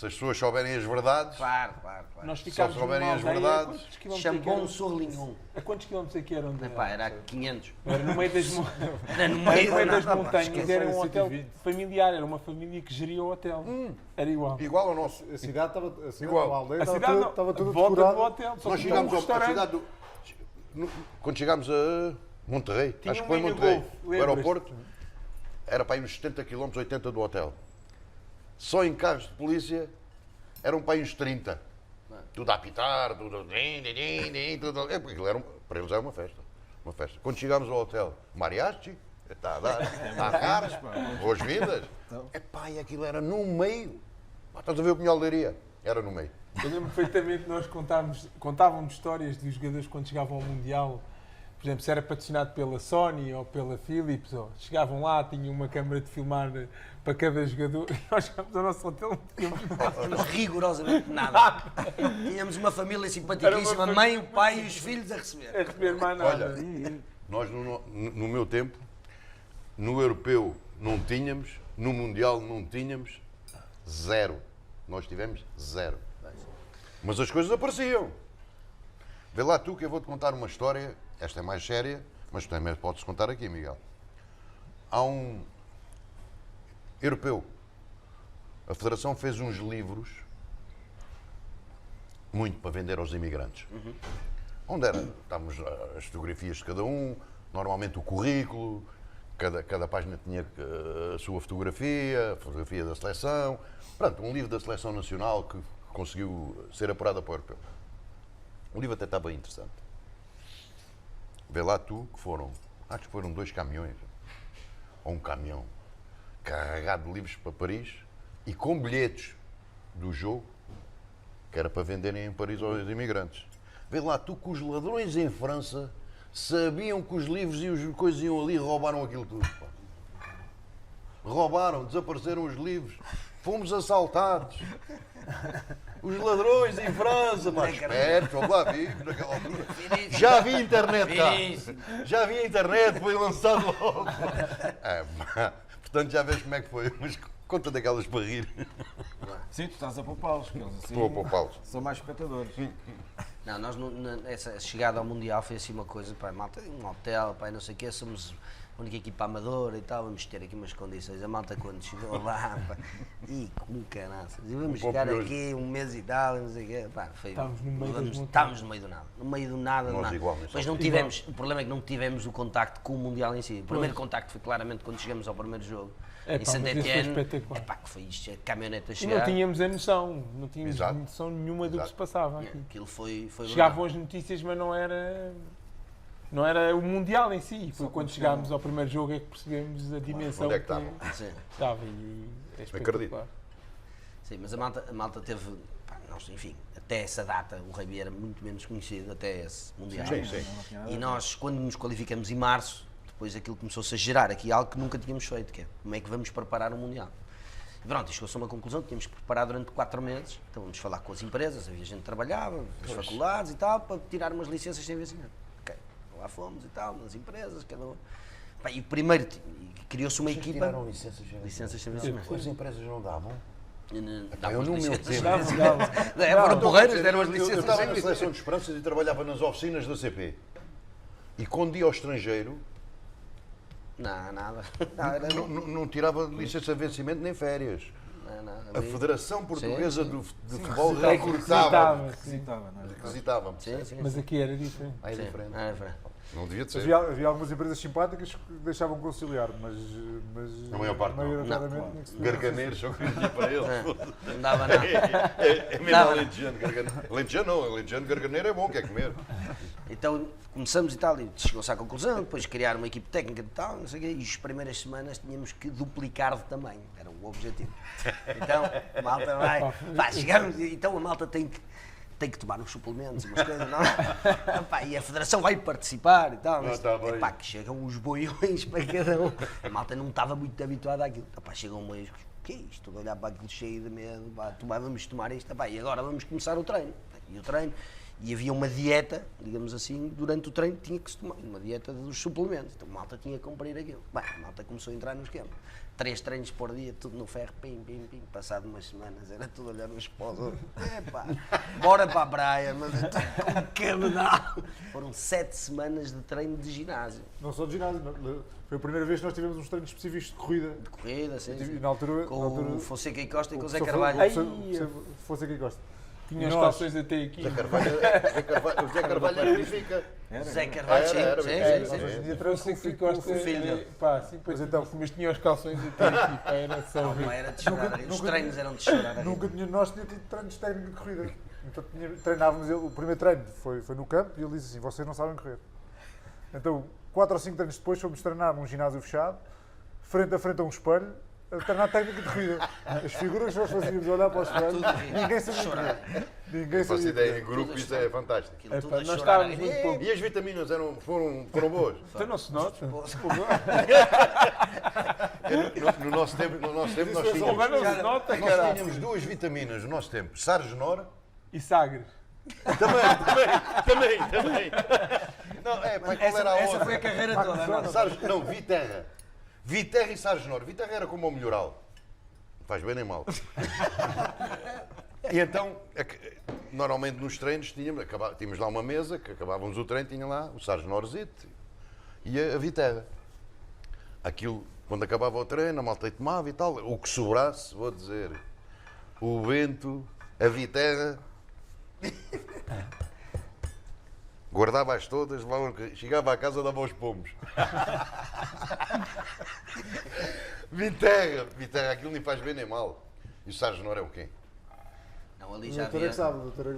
Se as pessoas souberem as verdades, Claro. Nós só ficámos souberem numa as aldeia, verdades. quantos quilómetros é que Chambon eram? sur Lignon. A quantos quilómetros é que eram? Era a 500. Era no meio das, Era no no meio das nada, montanhas, era um hotel 120. familiar, era uma família que geria o hotel. Era igual. Igual ao nosso. A cidade estava, Igual. a aldeia A estava cidade toda, estava toda volta do decorada. hotel, só Nós que tinha um chegámos à restaurante. cidade quando chegámos a Monterrey, Tinha acho um que foi em mini Monterrey, golf, o lembras-te? aeroporto, era para aí uns 70 km, 80 do hotel. Só em carros de polícia eram para aí uns 30. Tudo a apitar, tudo. Tudo aquilo era, para eles era uma festa. Uma festa. Quando chegámos ao hotel, mariachi, está a dar, está a cara, boas-vindas. Epá, e aquilo era no meio. Pá, estás a ver o Pinhal de Leiria? Era no meio. Eu lembro perfeitamente nós contávamos histórias dos jogadores quando chegavam ao Mundial. Por exemplo, se era patrocinado pela Sony ou pela Philips, ou chegavam lá, tinham uma câmara de filmar para cada jogador. E nós chegámos ao nosso hotel, não tínhamos nada. Tínhamos rigorosamente nada. Tínhamos uma família simpaticíssima, a mãe, o pai e os filhos a A receber. receber mais nada. Olha, nós no meu tempo, no europeu não tínhamos, no mundial não tínhamos, zero. Nós tivemos zero. Mas as coisas apareciam. Vê lá tu que eu vou-te contar uma história, esta é mais séria, mas também podes contar aqui, Miguel. Há um europeu. A Federação fez uns livros muito para vender aos imigrantes. Onde era? Estávamos as fotografias de cada um, normalmente o currículo, cada página tinha a sua fotografia, a fotografia da seleção. Pronto, um livro da seleção nacional que conseguiu ser apurada para o europeu. O livro até estava bem interessante. Vê lá tu que foram, acho que foram 2 caminhões, ou um caminhão, carregado de livros para Paris e com bilhetes do jogo, que era para venderem em Paris aos imigrantes. Vê lá tu que os ladrões em França sabiam que os livros e as coisas iam ali e roubaram aquilo tudo. Pá. Roubaram, desapareceram os livros, fomos assaltados. Os ladrões em França, mas espertos, vamos lá, vivos naquela altura. Já havia internet cá. Já havia internet, foi lançado logo. Portanto, já vês como é que foi. Mas conta daquelas para rir. Sim, tu estás a poupá-los, que eles assim Vou poupá-los. são mais espectadores. Não, nós, essa chegada ao Mundial foi assim uma coisa, pá, malta, um hotel, pá, não sei o quê, somos a única equipa amadora e tal, vamos ter aqui umas condições. A malta quando chegou lá, pá, e com caraças, e vamos chegar aqui um mês e tal, não sei o quê, pá, foi... Estávamos no meio das montanhas. Estávamos no meio do nada, no meio do nada, Nós nada. igual, nós Mas não somos tivemos, o problema é que não tivemos o contacto com o Mundial em si. O primeiro contacto foi claramente quando chegamos ao primeiro jogo, É, em pá, Saint mas isso foi Etienne, espetacular. pá, que foi isto, a caminhonete a E chegar. não tínhamos a noção, não tínhamos Exato. noção nenhuma do que se passava aqui. Aquilo foi Chegavam as notícias, mas não era o Mundial em si. Foi quando chegámos ao primeiro jogo é que percebemos a dimensão Onde é que estavam? Sim. estava. E é Acredito. espetacular. Sim, mas a malta teve, pá, nós, enfim, até essa data o rugby era muito menos conhecido, até esse Mundial. Sim, sim. E nós, quando nos qualificamos em março, depois aquilo começou-se a gerar aqui algo que nunca tínhamos feito, que é como é que vamos preparar o Mundial. E pronto, isto chegou-se a uma conclusão, tínhamos que preparar durante 4 meses, então vamos falar com as empresas, havia gente que trabalhava, as faculdades e tal, para tirar umas licenças sem vencimento. Ok, lá fomos e tal, nas empresas, cada um. Pá, e o primeiro, criou-se uma equipa... Tiraram licenças sem vencimento. As empresas não davam. Dávamos no meu licenças. tempo. Foram porreiras, deram as Eu licenças estava sem na vencimento. seleção de Esperanças e trabalhava nas oficinas da CP. E quando ia ao estrangeiro, Não, nada. Não, era, não tirava licença de vencimento nem férias. não, A Federação Portuguesa sim. de Futebol Requisitava, requisitava-me. sim. Visitava, não é? Requisitava-me. Sim, sim. Mas aqui era diferente. É Sim, diferente. era diferente. Não devia de ser. Havia algumas empresas simpáticas que deixavam conciliar, mas A maior parte não. maioritariamente tinha que se fazer. Garganeiros, só queria para eles. Não dava nada. É mesmo Não. alentejano. Alentejano não, alentejano garganeiro é bom, quer comer. Então começamos e tal, e chegou-se à conclusão, depois criar uma equipe técnica e tal, não sei o quê, e as primeiras semanas tínhamos que duplicar de tamanho, era o objetivo. Então, a malta vai, pá, chegamos, então a malta tem que tomar uns suplementos, umas coisas, não? Pá, e a Federação vai participar e tal, mas, tá bem. epá, que chegam os boiões para cada um. A malta não estava muito habituada àquilo. Epá, chegam boiões, o que é isto? De olhar para aquilo cheio de medo, pá, vamos tomar isto, epá, e agora vamos começar o treino. E o treino, E havia uma dieta, digamos assim, durante o treino tinha que se tomar, uma dieta dos suplementos. Então a malta tinha que cumprir aquilo. Bem, a malta começou a entrar no esquema. 3 treinos por dia, tudo no ferro, pim, pim, pim. Passado umas semanas, era tudo olhar uns para os outros. Epá, bora para a praia, mas é tudo cabedal. Foram 7 semanas de treino de ginásio. Não só de ginásio, foi a primeira vez que nós tivemos uns treinos específicos de corrida. De corrida, sim. E na altura, Com o Fonseca e Costa e com o Zé professor Carvalho. Fonseca e Costa. Tinha as calções até aqui. O Zé Carvalho era Benfica. Zé Carvalho, sim. Fonseca e Costa, filho. pá, sim, Mas então, mas tinha os calções até aqui, pá, era só Não, ver. era de chorar. Os treinos eram de chorar. a rir. nunca tinha, nós tínhamos tido treinos técnicos de corrida. Então treinávamos, o primeiro treino foi no campo e ele disse assim, vocês não sabem correr. Então, 4 ou 5 treinos depois fomos treinar num ginásio fechado, frente a frente a um espelho, a treinar técnica de corrida. As figuras que nós fazíamos olhar para o espelho, ninguém sabia correr. Ninguém Faço sabia ideia, em correr. grupo isso é fantástico. Aquilo tudo Epá, a nós chorar. estávamos muito pouco. E as vitaminas foram boas? Então não se nota. No nosso tempo nós Agora tínhamos, não se nota, nós caralho. tínhamos 2 vitaminas no nosso tempo. Sargenor. E Sagres. Também. Não, qual era a Essa outra? foi a carreira toda. não? Não, Viterra. Viterra e Sargenor. Viterra era como o melhoral. Não faz bem nem mal. E então, normalmente nos treinos tínhamos lá uma mesa, que acabávamos o treino, tinha lá o Sargenorzito e a Viterra. Aquilo, quando acabava o treino, a malta tomava e tal. O que sobrasse, vou dizer, o Bento, a Viterra, guardava-as todas, chegava à casa, dava aos pomos. Viterra, aquilo nem faz bem nem mal. E o Sargenor é o quê? Não, ali O já doutor é havia. que sabe, o doutor é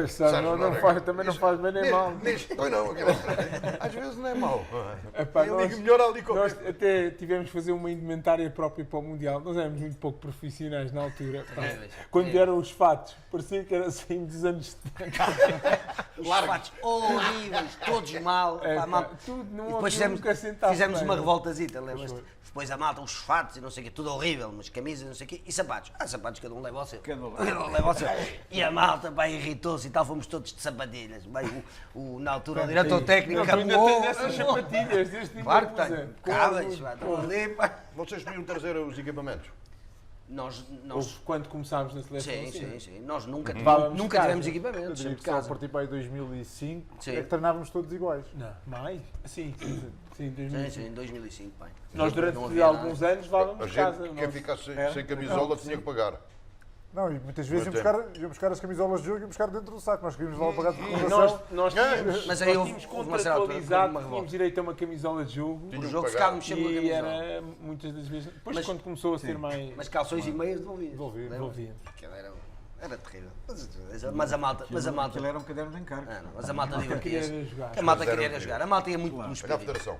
que sabe. Também não faz bem nem mal. Pois não, às vezes não é mau. Epá, Eu digo melhor ali com Nós até tivemos de fazer uma indumentária própria para o Mundial. Nós éramos muito pouco profissionais na altura. Pá. Quando vieram os fatos, parecia que era assim dos anos 70. Os fatos horríveis, todos mal. É, Pá, pá, mal. tudo, não E depois nunca fizemos bem. uma revoltazita, lembras-te? Depois a malta, os fatos e não sei o quê, tudo horrível, mas camisas, não sei o quê, e sapatos. Sapatos, cada um leva ao seu. Cada um leva ao seu. E a malta, pá, irritou-se e tal, fomos todos de sapatilhas. Bem, na altura, o diretor técnico Não, tu ainda acabou. tens essas sapatilhas deste Claro que nível, tenho. com Cabas, pá, estão ali, pá. Vocês podiam trazer os equipamentos? Nós, Quando começámos na seleção. sim. Nós nunca Levávamos tivemos casa. Eu equipamentos, diria sempre que de só a casa. partir para aí 2005 Sim. é que treinávamos todos iguais. Não, mais? Sim, Sim, 2005. em 2005, pai. Nós durante Não havia alguns nada. anos levávamos A de casa. gente, o quem nosso- ficasse Era? sem camisola tinha que pagar. Não, e muitas vezes Muito iam buscar as camisolas de jogo e iam buscar dentro do saco. Nós queríamos lá pagar de E recordação. nós tínhamos, Mas aí nós houve- tínhamos houve uma certa altura que houve uma contratualizado, revolta. tínhamos direito a uma camisola de jogo. Tinham O que jogo pagar. ficávamos sempre com a E camisola. era muitas das vezes. Depois, Mas- quando começou a ser mais. Mas calções e meias devolviam. Devolvíamos. Era terrível. Mas a malta. Aquilo era um caderno de encargo. Mas a malta Queria divertia-se. era jogar. A malta Mas era queria o era quê? jogar. A malta ia muito pelo Olha a espírito. federação.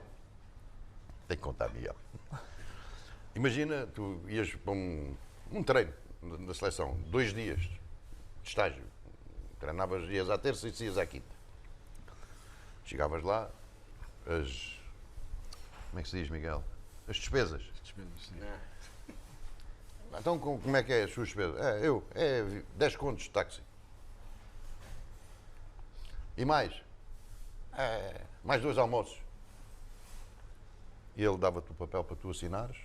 Tem que contar, Miguel. Imagina, tu ias para um treino da seleção, 2 dias de estágio. Treinavas, ias à terça e ias à quinta. Chegavas lá, como é que se diz, Miguel? As despesas. Então, como é que é as suas despesas? É 10 contos de táxi. E mais? Mais 2 almoços. E ele dava-te o papel para tu assinares.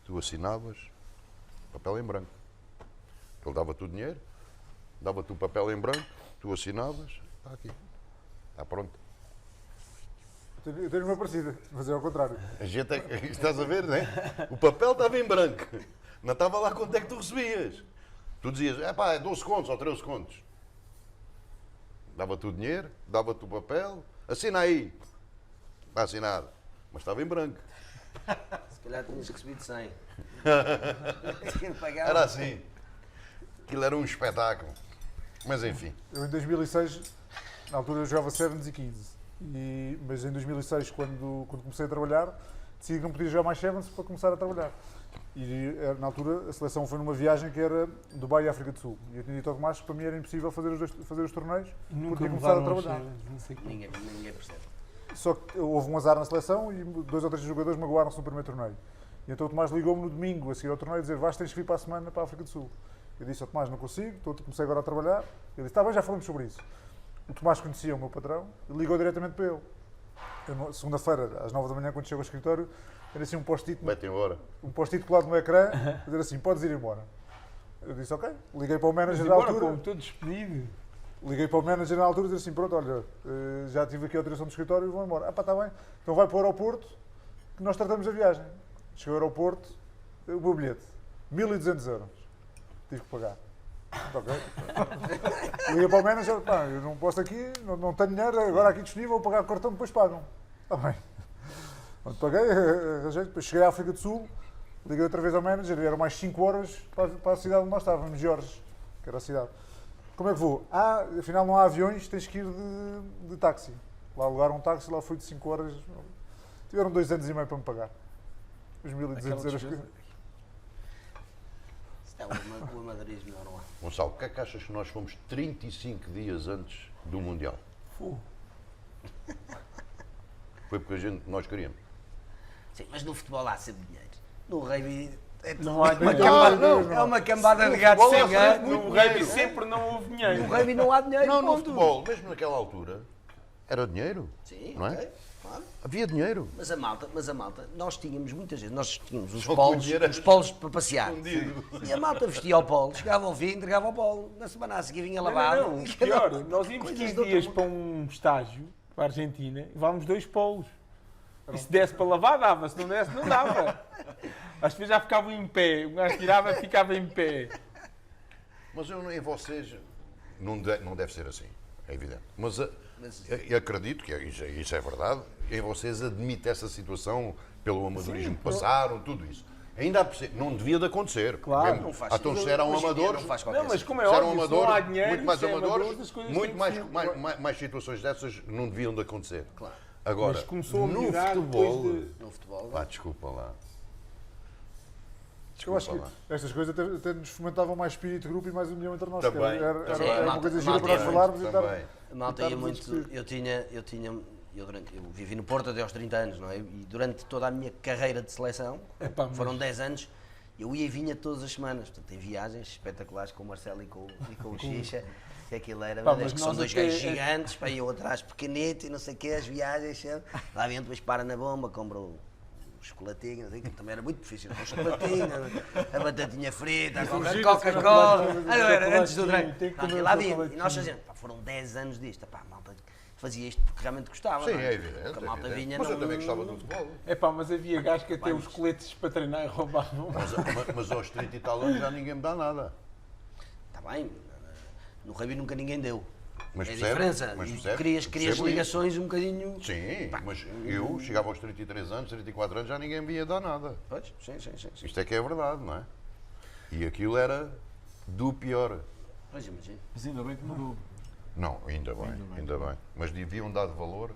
Tu assinavas, papel em branco. Ele dava-te o dinheiro, dava-te o papel em branco, tu assinavas, está aqui. Está pronto. Eu tenho uma parecida, mas é ao contrário. A gente estás a ver, não é? O papel estava em branco. Não estava lá quanto é que tu recebias. Tu dizias, é 12 contos ou 13 contos. Dava-te o dinheiro, dava-te o papel, assina aí. Está assinado. Mas estava em branco. Se calhar tinhas recebido 100. Era assim. Aquilo era um espetáculo. Mas enfim. Eu em 2006, na altura eu jogava Sevens e 15. Mas em 2006, quando comecei a trabalhar, decidi que não podia jogar mais Sevens para começar a trabalhar. E na altura a seleção foi numa viagem que era Dubai e África do Sul. E eu tinha dito ao Tomás que para mim era impossível fazer os torneios porque Nunca tinha começado a levaram trabalhar. não sei como. Ninguém percebe. Só que houve um azar na seleção e 2 ou 3 jogadores magoaram-se no primeiro torneio. E então o Tomás ligou-me no domingo a seguir ao torneio a dizer: vais, tens que vir para a semana para a África do Sul. Eu disse ao Tomás, não consigo, comecei agora a trabalhar. Ele disse, está bem, já falamos sobre isso. O Tomás conhecia o meu patrão e ligou diretamente para ele. Segunda-feira, às 9 da manhã, quando chego ao escritório, era assim um post-it colado no ecrã, a dizer assim, podes ir embora. Eu disse, ok. Liguei para o manager da altura. Como estou despedido. Liguei para o manager na altura e disse assim, pronto, olha, já tive aqui a autorização do escritório e vou embora. Ah pá, está bem. Então vai para o aeroporto que nós tratamos a viagem. Cheguei ao aeroporto, o meu bilhete, 1.200 euros. Tive que pagar. Ok. Liguei para o manager, pá, eu não posso aqui, não tenho dinheiro, agora aqui disponível, vou pagar o cartão, depois pagam. Está bem. Pronto, paguei, arranjei, depois cheguei à África do Sul, liguei outra vez ao manager e eram mais 5 horas para a cidade onde nós estávamos, Jorge, que era a cidade. Como é que vou? Afinal não há aviões, tens que ir de táxi. Lá alugaram um táxi, lá fui de 5 horas. Tiveram 2 anos e meio para me pagar. Os 1.200 euros que... É o amadorismo normal. Gonçalo, o que é que achas que nós fomos 35 dias antes do Mundial? Foi porque nós queríamos. Sim, mas no futebol há sempre dinheiro. No rugby não há dinheiro. É uma cambada de gatos sem ganho. No rugby sempre não houve dinheiro. No rugby não há dinheiro. Não, no futebol, mesmo naquela altura, era dinheiro. Sim, não é? ok, claro. Havia dinheiro. Mas a malta, nós tínhamos muitas vezes, nós tínhamos os Só polos, que o dinheiro os polos para passear. escondido. E a malta vestia o polo, chegava ao fim, entregava o polo. Na semana a seguir vinha lavado. Não, pior, nós íamos Coisas 15 de outro dias mundo. para um estágio, para a Argentina, e levávamos 2 polos. E se desse para lavar, dava. Se não desse, não dava. Às vezes já ficavam em pé. O gajo tirava e ficava em pé. Mas em vocês, não deve ser assim, é evidente. Mas eu acredito que isso é verdade, em vocês admite essa situação pelo amadorismo que passaram, tudo isso. Ainda há, não devia de acontecer. Claro, mesmo, não faz então, se sentido. eram Hoje em dia amadores, não faz qualquer Não, mas sentido. como é se eram óbvio, se não há amadores, dinheiro, muito mais se é amadores, amadores, as coisas muito têm que ser- mais situações dessas não deviam de acontecer. Claro. Agora, Mas começou a no melhorar futebol, depois No futebol. pá, desculpa lá. Eu acho Desculpa lá. que estas coisas até nos fomentavam mais espírito de grupo e mais união entre nós. Também, que era também. uma Malta, coisa gira malta, para nós falarmos e também. estar... A malta ia Estávamos a muito. discutir. Eu vivi no Porto até aos 30 anos, não é? E durante toda a minha carreira de seleção, Epá, mas- foram 10 anos, eu ia e vinha todas as semanas. Portanto, tem viagens espetaculares com o Marcelo e com o Xixa. Que aquilo era, Pá, mas mas que são nós 2 até- gajos gigantes, para eu atrás pequenito e não sei o quê, as viagens, sempre. Lá vem depois para na bomba, compra o chocolatinho, assim, que também era muito difícil, com o chocolatinho, a batatinha frita, a Coca-Cola, antes do treino. Tem que comer E o lá vinha, e chocolatinho. nós fazíamos, pá, foram 10 anos disto, pá, a malta fazia isto porque realmente gostava. Sim, não é evidente. Porque a malta é evidente. vinha Mas eu não- também gostava do futebol. Epá, mas havia gajos que até os coletes para treinar roubavam. Mas aos 30 e tal anos já ninguém me dá nada. Está bem, no rugby nunca ninguém deu. Mas É a percebe? diferença. Mas E percebe? crias Percebo ligações um bocadinho. Sim, mas eu chegava aos 33 anos, 34 anos, já ninguém me ia dar nada. Pois, sim, sim, sim. sim. Isto é que é verdade, não é? E aquilo era do pior. Pois imagino. Mas ainda bem que mudou. Não, ainda bem. Mas deviam dar valor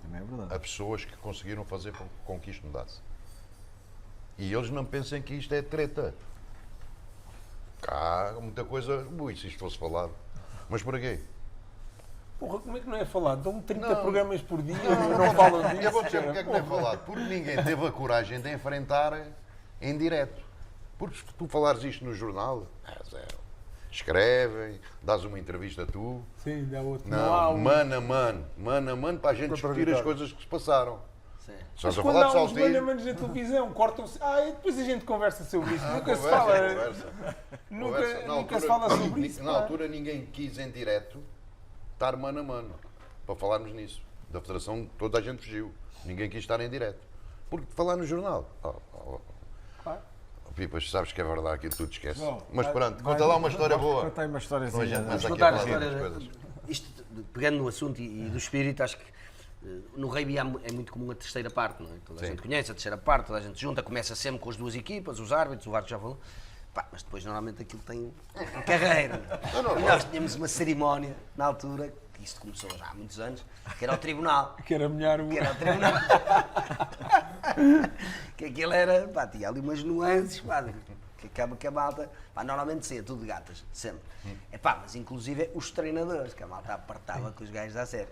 Também é verdade. a pessoas que conseguiram fazer com que isto mudasse. E eles não pensem que isto é treta. Cá, muita coisa. Ui, se isto fosse falado. Mas para quê? Porra, como é que não é falado? Dão 30 Não. programas por dia e não falam disso. Eu vou dizer porque é que não é Porra. falado. Porque ninguém teve a coragem de enfrentar em direto. Porque se tu falares isto no jornal, zero. Escrevem, dás uma entrevista tu. Sim, dá outro. Não há Não, um. mano a mano, para a gente discutir as coisas que se passaram. Sim. Estás Mas a quando falar de há uns saltinho. manamentos na televisão, cortam-se. E depois a gente conversa sobre isso. Nunca se Conversa, fala. conversa. Nunca, Na nunca se altura- fala sobre isso. Na pá. altura ninguém quis em direto estar mano a mano para falarmos nisso. Da Federação toda a gente fugiu. Ninguém quis estar em direto. Porque falar no jornal. Claro. Pipas, sabes que é verdade aquilo tudo esquece. Bom, Mas pronto, conta lá uma história boa. Conta aí uma história Não, a gente assim. começa aqui contar a a falar história, das coisas. Isto, pegando no assunto e do espírito, acho que no rugby é muito comum a terceira parte, não é? Toda a Sim. gente conhece a terceira parte, toda a gente junta, começa sempre com as duas equipas, os árbitros, o árbitro já falou. Pá, mas depois normalmente aquilo tem carreira. E nós tínhamos uma cerimónia na altura, que isto começou já há muitos anos, que era o tribunal. Que era melhor o. Que era o tribunal. Que aquilo era, pá, tinha ali umas nuances, pá, que acaba que a malta, pá, normalmente sim, é tudo de gatas, sempre. É pá, mas inclusive os treinadores, que a malta apertava com os gajos à série.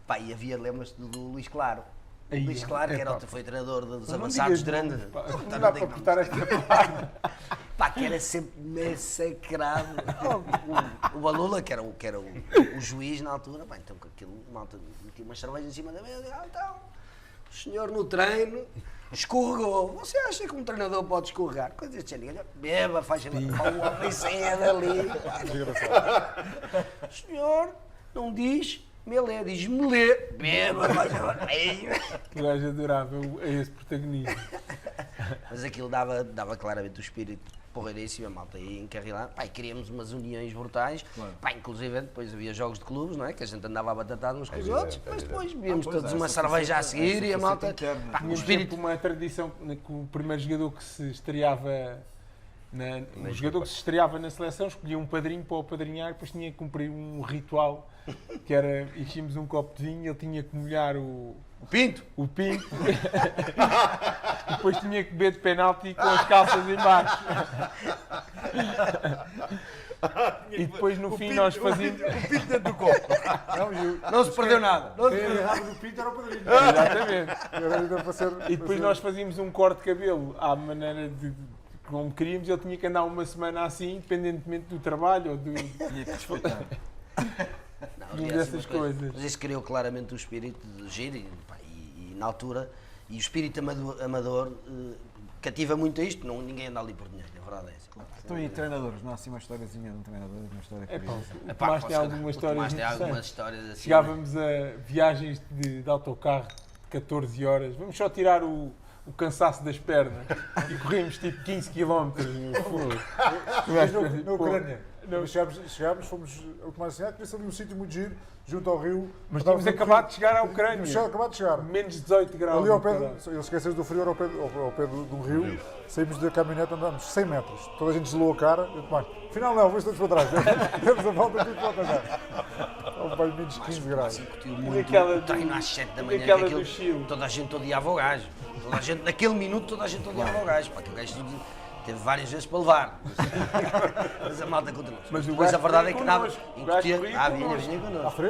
Pá, e havia, lembras-te do Luís Claro? O Aí, Luís Claro, que epá. foi treinador dos Não avançados digas grandes. nomes, pá. Puta, Não dá digo para cortar esta parte. Pá, que era sempre massacrado. O Balula, que era o juiz na altura, bem, então com aquilo, malta, metia umas cervejas em cima da mesa, então, o senhor no treino escorregou. Você acha que um treinador pode escorregar? Coisas de género. Beba, faz o homem saia dali. O senhor não diz melé, diz melé. Beba, faz o O gajo adorava esse protagonismo. Mas aquilo dava claramente o espírito porreiríssimo, a malta ia encarrilar. Pá, e queríamos umas uniões brutais. Claro. Pá, inclusive depois havia jogos de clubes, não é? Que a gente andava a batatado uns com os outros, mas depois bebíamos todos uma cerveja a seguir e a malta. Pá, o espírito. Uma tradição que o primeiro jogador que se estreava. O jogador que se estreava na seleção escolhia um padrinho para o padrinhar e depois tinha que cumprir um ritual que era, enchíamos um copo de vinho, ele tinha que molhar o pinto e depois tinha que beber de penalti com as calças em baixo. E depois no fim nós fazíamos... O pinto dentro do copo. Não se perdeu nada. Quem errava no pinto era o padrinho. Exatamente. E depois nós fazíamos um corte de cabelo à maneira de... Como queríamos, ele tinha que andar uma semana assim, independentemente do trabalho ou do... Tinha que respeitar. Dessas coisas. Mas isso criou claramente o espírito de giro e na altura, e o espírito amador cativa muito a isto, ninguém anda ali por dinheiro, a verdade é essa. Claro. Então, e treinadores? Não há assim uma historiazinha de um treinador, uma história que o Tomás tem algumas histórias assim. Chegávamos a viagens de autocarro de 14 horas, vamos só tirar o cansaço das pernas e corrimos tipo 15 km. Na Ucrânia. Chegámos, fomos ao Tomás Sinhá, que ali um sítio muito giro, junto ao rio. Mas tínhamos acabado de chegar à Ucrânia. Acabado de chegar. Menos 18 graus. Ali ao pé, eles esqueceram do frio, ao pé de um rio, saímos da caminhonete, andamos 100 metros. Toda a gente gelou a cara. Eu, Tomás, afinal não, vamos todos para trás. Temos a volta tudo para trás. Ao menos 15 graus. O treino às 7 da manhã, toda a gente odiava o gajo. Naquele minuto toda a gente odiava o gajo. Pá, que o gajo teve várias vezes para levar. Mas a malta continuou. Mas depois a verdade é que nada. Vinha connosco.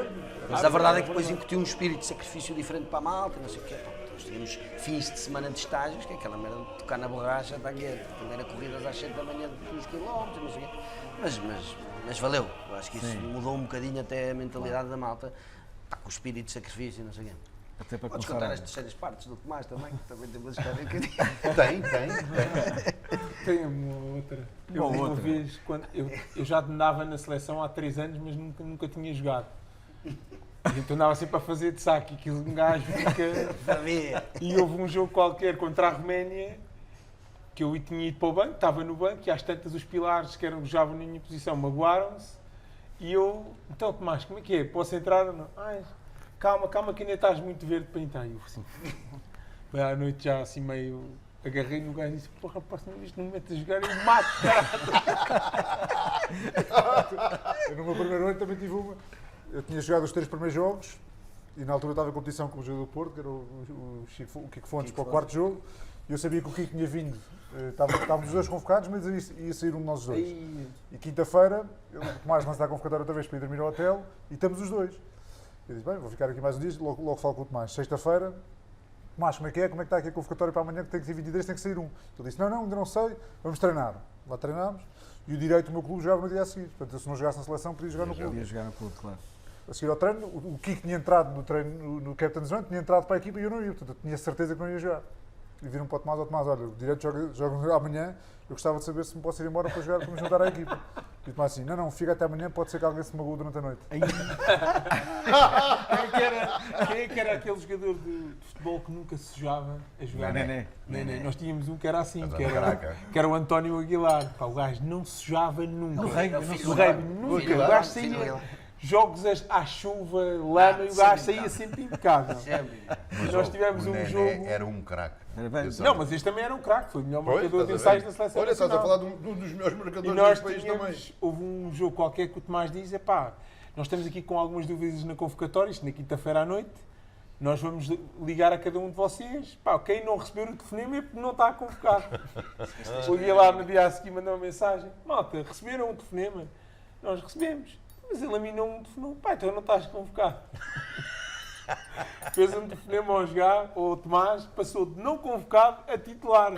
Mas a verdade é que depois incutiu um espírito de sacrifício diferente para a malta, não sei o quê. Nós tínhamos fins de semana de estágios, que é aquela merda de tocar na borracha, está quieto. Primeira corridas às 7 da manhã de 15 km, não sei o quê. Mas valeu. Eu acho que isso mudou um bocadinho até a mentalidade da malta. Com o espírito de sacrifício, não sei o quê. Até para podes contar as terceiras partes do Tomás também, que também tem uma história que Tem uma outra. Uma vez, quando eu já andava na seleção há 3 anos, mas nunca tinha jogado. Então andava sempre a fazer de saque, aquilo um gajo fica... E houve um jogo qualquer contra a Roménia, que eu tinha ido para o banco, estava no banco, e às tantas os pilares que jogavam na minha posição magoaram-se, e eu, então Tomás, como é que é? Posso entrar ou não? Calma, que ainda estás muito verde para entrar. E eu assim, foi à noite já assim meio, agarrei no gajo e disse, porra, próxima vez não me metes a jogar, eu mato, Eu no meu primeiro ano também tive uma, eu tinha jogado os 3 primeiros jogos, e na altura estava em competição com o jogador do Porto, que era o Kiko Fontes para o 4º jogo, e eu sabia que o Kiko tinha vindo, estávamos os dois convocados, mas ia sair um de nós dois. E quinta-feira, o Tomás não está a convocar outra vez para ir dormir ao hotel, e estamos os dois. Eu disse, bem, vou ficar aqui mais um dia, logo falo com o Tomás. Sexta-feira, Tomás, como é que está aqui a convocatória para amanhã, que tem que ser 23, tem que sair um. Ele disse, não, ainda não sei, vamos treinar. Lá treinámos, e o direito do meu clube jogava no dia a seguir. Portanto, eu, se não jogasse na seleção, podia jogar no clube. Podia jogar no clube, claro. A seguir ao treino, o Kiko tinha entrado no treino, no Captain's Run, tinha entrado para a equipa e eu não ia, portanto, eu tinha certeza que não ia jogar. E viram para o Tomás, olha, o direito joga amanhã, eu gostava de saber se me posso ir embora para jogar, para me juntar à equipa. E o Tomás assim, não, fica até amanhã, pode ser que alguém se magoe durante a noite. Quem é que era aquele jogador de futebol que nunca se sujava a jogar? Nené. Nós tínhamos um que era assim, que era o António Aguilar. Pá, o gajo não se sujava nunca. O rei nunca. O gajo saía jogos à chuva, lama, e o gajo saía sempre impecável. Mas nós tivemos um jogo... Era um craque. Não, mas este também era um craque, foi o melhor marcador de ensaios da seleção. Olha, estás a falar de um dos melhores marcadores do país também. Houve um jogo qualquer que o Tomás diz, nós estamos aqui com algumas dúvidas na convocatória, isto na quinta-feira à noite, nós vamos ligar a cada um de vocês, quem não receber o telefonema é porque não está a convocar. O Aguilar no dia a seguir mandou uma mensagem, malta, receberam um telefonema? Nós recebemos, mas ele a mim não me telefonou, então não estás convocado. Fez um telefonema ao jogar, o Tomás passou de não convocado a titular.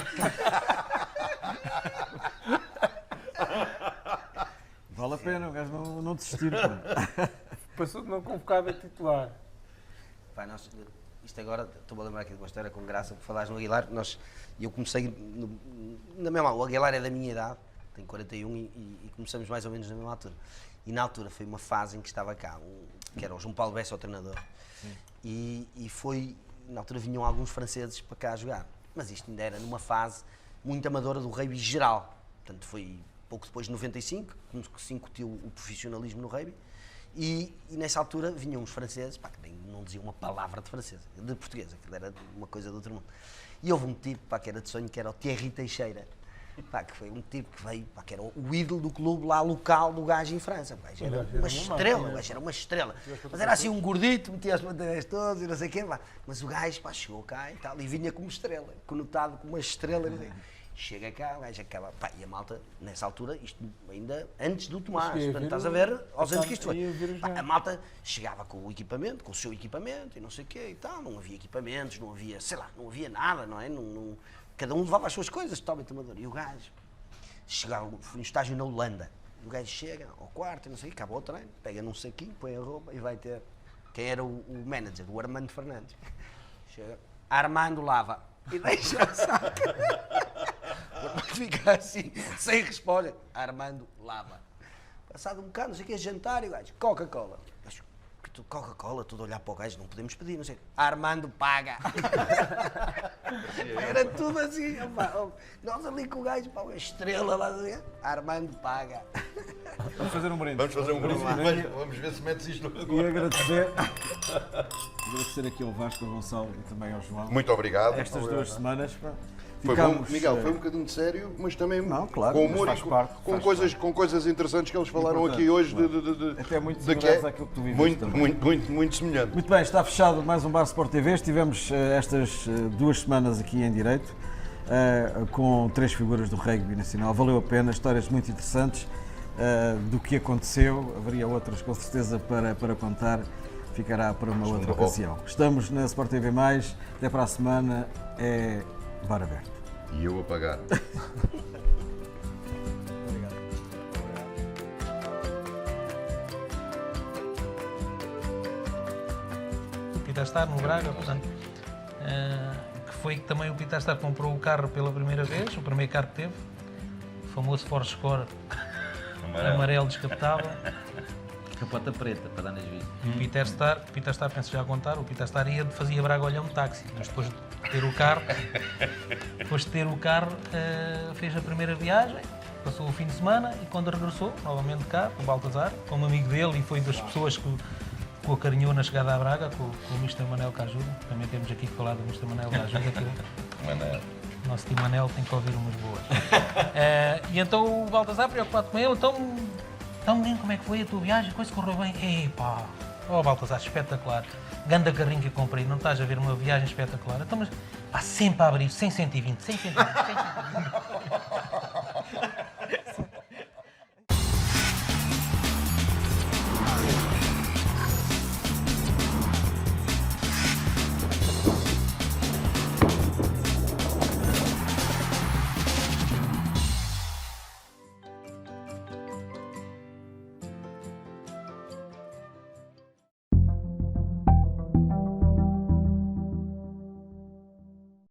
pena o gajo não desistir. Passou de não convocado a titular. Pá, isto agora, estou-me a lembrar aqui de uma história com graça, que falaste no Aguilar, eu comecei, na mesma, o Aguilar é da minha idade, tenho 41 e começamos mais ou menos na mesma altura. E na altura foi uma fase em que estava cá, que era o João Paulo Bessa, o treinador, e foi, na altura vinham alguns franceses para cá jogar, mas isto ainda era numa fase muito amadora do rugby geral, portanto foi pouco depois de 95, que se incutiu o profissionalismo no rugby. E nessa altura vinham os franceses, pá, que nem, não diziam uma palavra de francês, de português, aquilo era uma coisa do outro mundo. E houve um tipo, pá, que era de sonho, que era o Thierry Teixeira, pá, que foi um tipo que veio, pá, que era o ídolo do clube lá local do gajo em França. O gajo era uma estrela, o gajo era uma estrela. Mas era assim um gordito, metia as bandeiras todas e não sei o quê, pá. Mas o gajo, pá, chegou cá e tal, e vinha como estrela, conotado como uma estrela. Chega cá, o gajo acaba. Pá, e a malta, nessa altura, isto ainda antes do Tomás, portanto, estás a ver aos anos que isto foi. Pá, a malta chegava com o equipamento, com o seu equipamento e não sei o quê e tal, não havia equipamentos, não havia, sei lá, não havia nada, não é? Cada um levava as suas coisas, totalmente amador. E o gajo chegava, fui no estágio na Holanda, o gajo chega ao quarto e não sei o quê, acabou o treino, pega num saquinho, põe a roupa e vai ter. Quem era o manager, o Armando Fernandes. Chega, Armando lava e deixa a saca. Fica assim, sem resposta. Armando lava. Passado um bocado, não sei o que, jantar e o gajo, Coca-Cola. Coca-Cola, tudo a olhar para o gajo, não podemos pedir, não sei. Armando paga. Era tudo assim. Nós ali com o gajo, pá, uma estrela lá dentro. Armando paga. Vamos fazer um brinde. Vamos fazer um brinde. Vamos ver se metes isto E agora. agradecer aqui ao Vasco, ao Gonçalo e também ao João. Muito obrigado. Estas 2 semanas. Pá, Foi bom, Miguel, foi um bocadinho de sério, mas também Não, claro, com mas humor faz e parte, faz com coisas interessantes que eles falaram Importante, aqui hoje. claro. Até muito de que semelhantes àquilo que tu viveste também. muito semelhante. Muito bem, está fechado mais um Bar Sport TV. Estivemos estas 2 semanas aqui em direito com 3 figuras do rugby nacional. Valeu a pena, histórias muito interessantes do que aconteceu. Haveria outras com certeza para contar. Ficará para uma outra ocasião. Estamos na Sport TV+, até para a semana, é bar aberto. E eu a pagar. O Pitarstar no Braga, portanto, que foi que também o Pitarstar comprou o carro pela primeira vez, o primeiro carro que teve, o famoso Force Score amarelo descapotável. Capota preta, para dar nas vistas. O Pitarstar, penso já a contar, o Pitarstar fazia Braga-Olhão de táxi, mas depois de ter o carro, fez a primeira viagem, passou o fim de semana e quando regressou, novamente cá, com o Baltazar, como amigo dele e foi das pessoas que o acarinhou na chegada à Braga, com o Mr. Manel Cajuda. Também temos aqui que falar do Mr. Manel Cajuda, que o nosso tio Manel tem que ouvir umas boas. E então o Baltazar, preocupado com ele, então menino, como é que foi a tua viagem? A coisa correu bem? Epá, Baltazar, espetacular. Ganda carrinho que eu comprei, não estás a ver uma viagem espetacular? Então, mas sempre a abrir, 120, 120.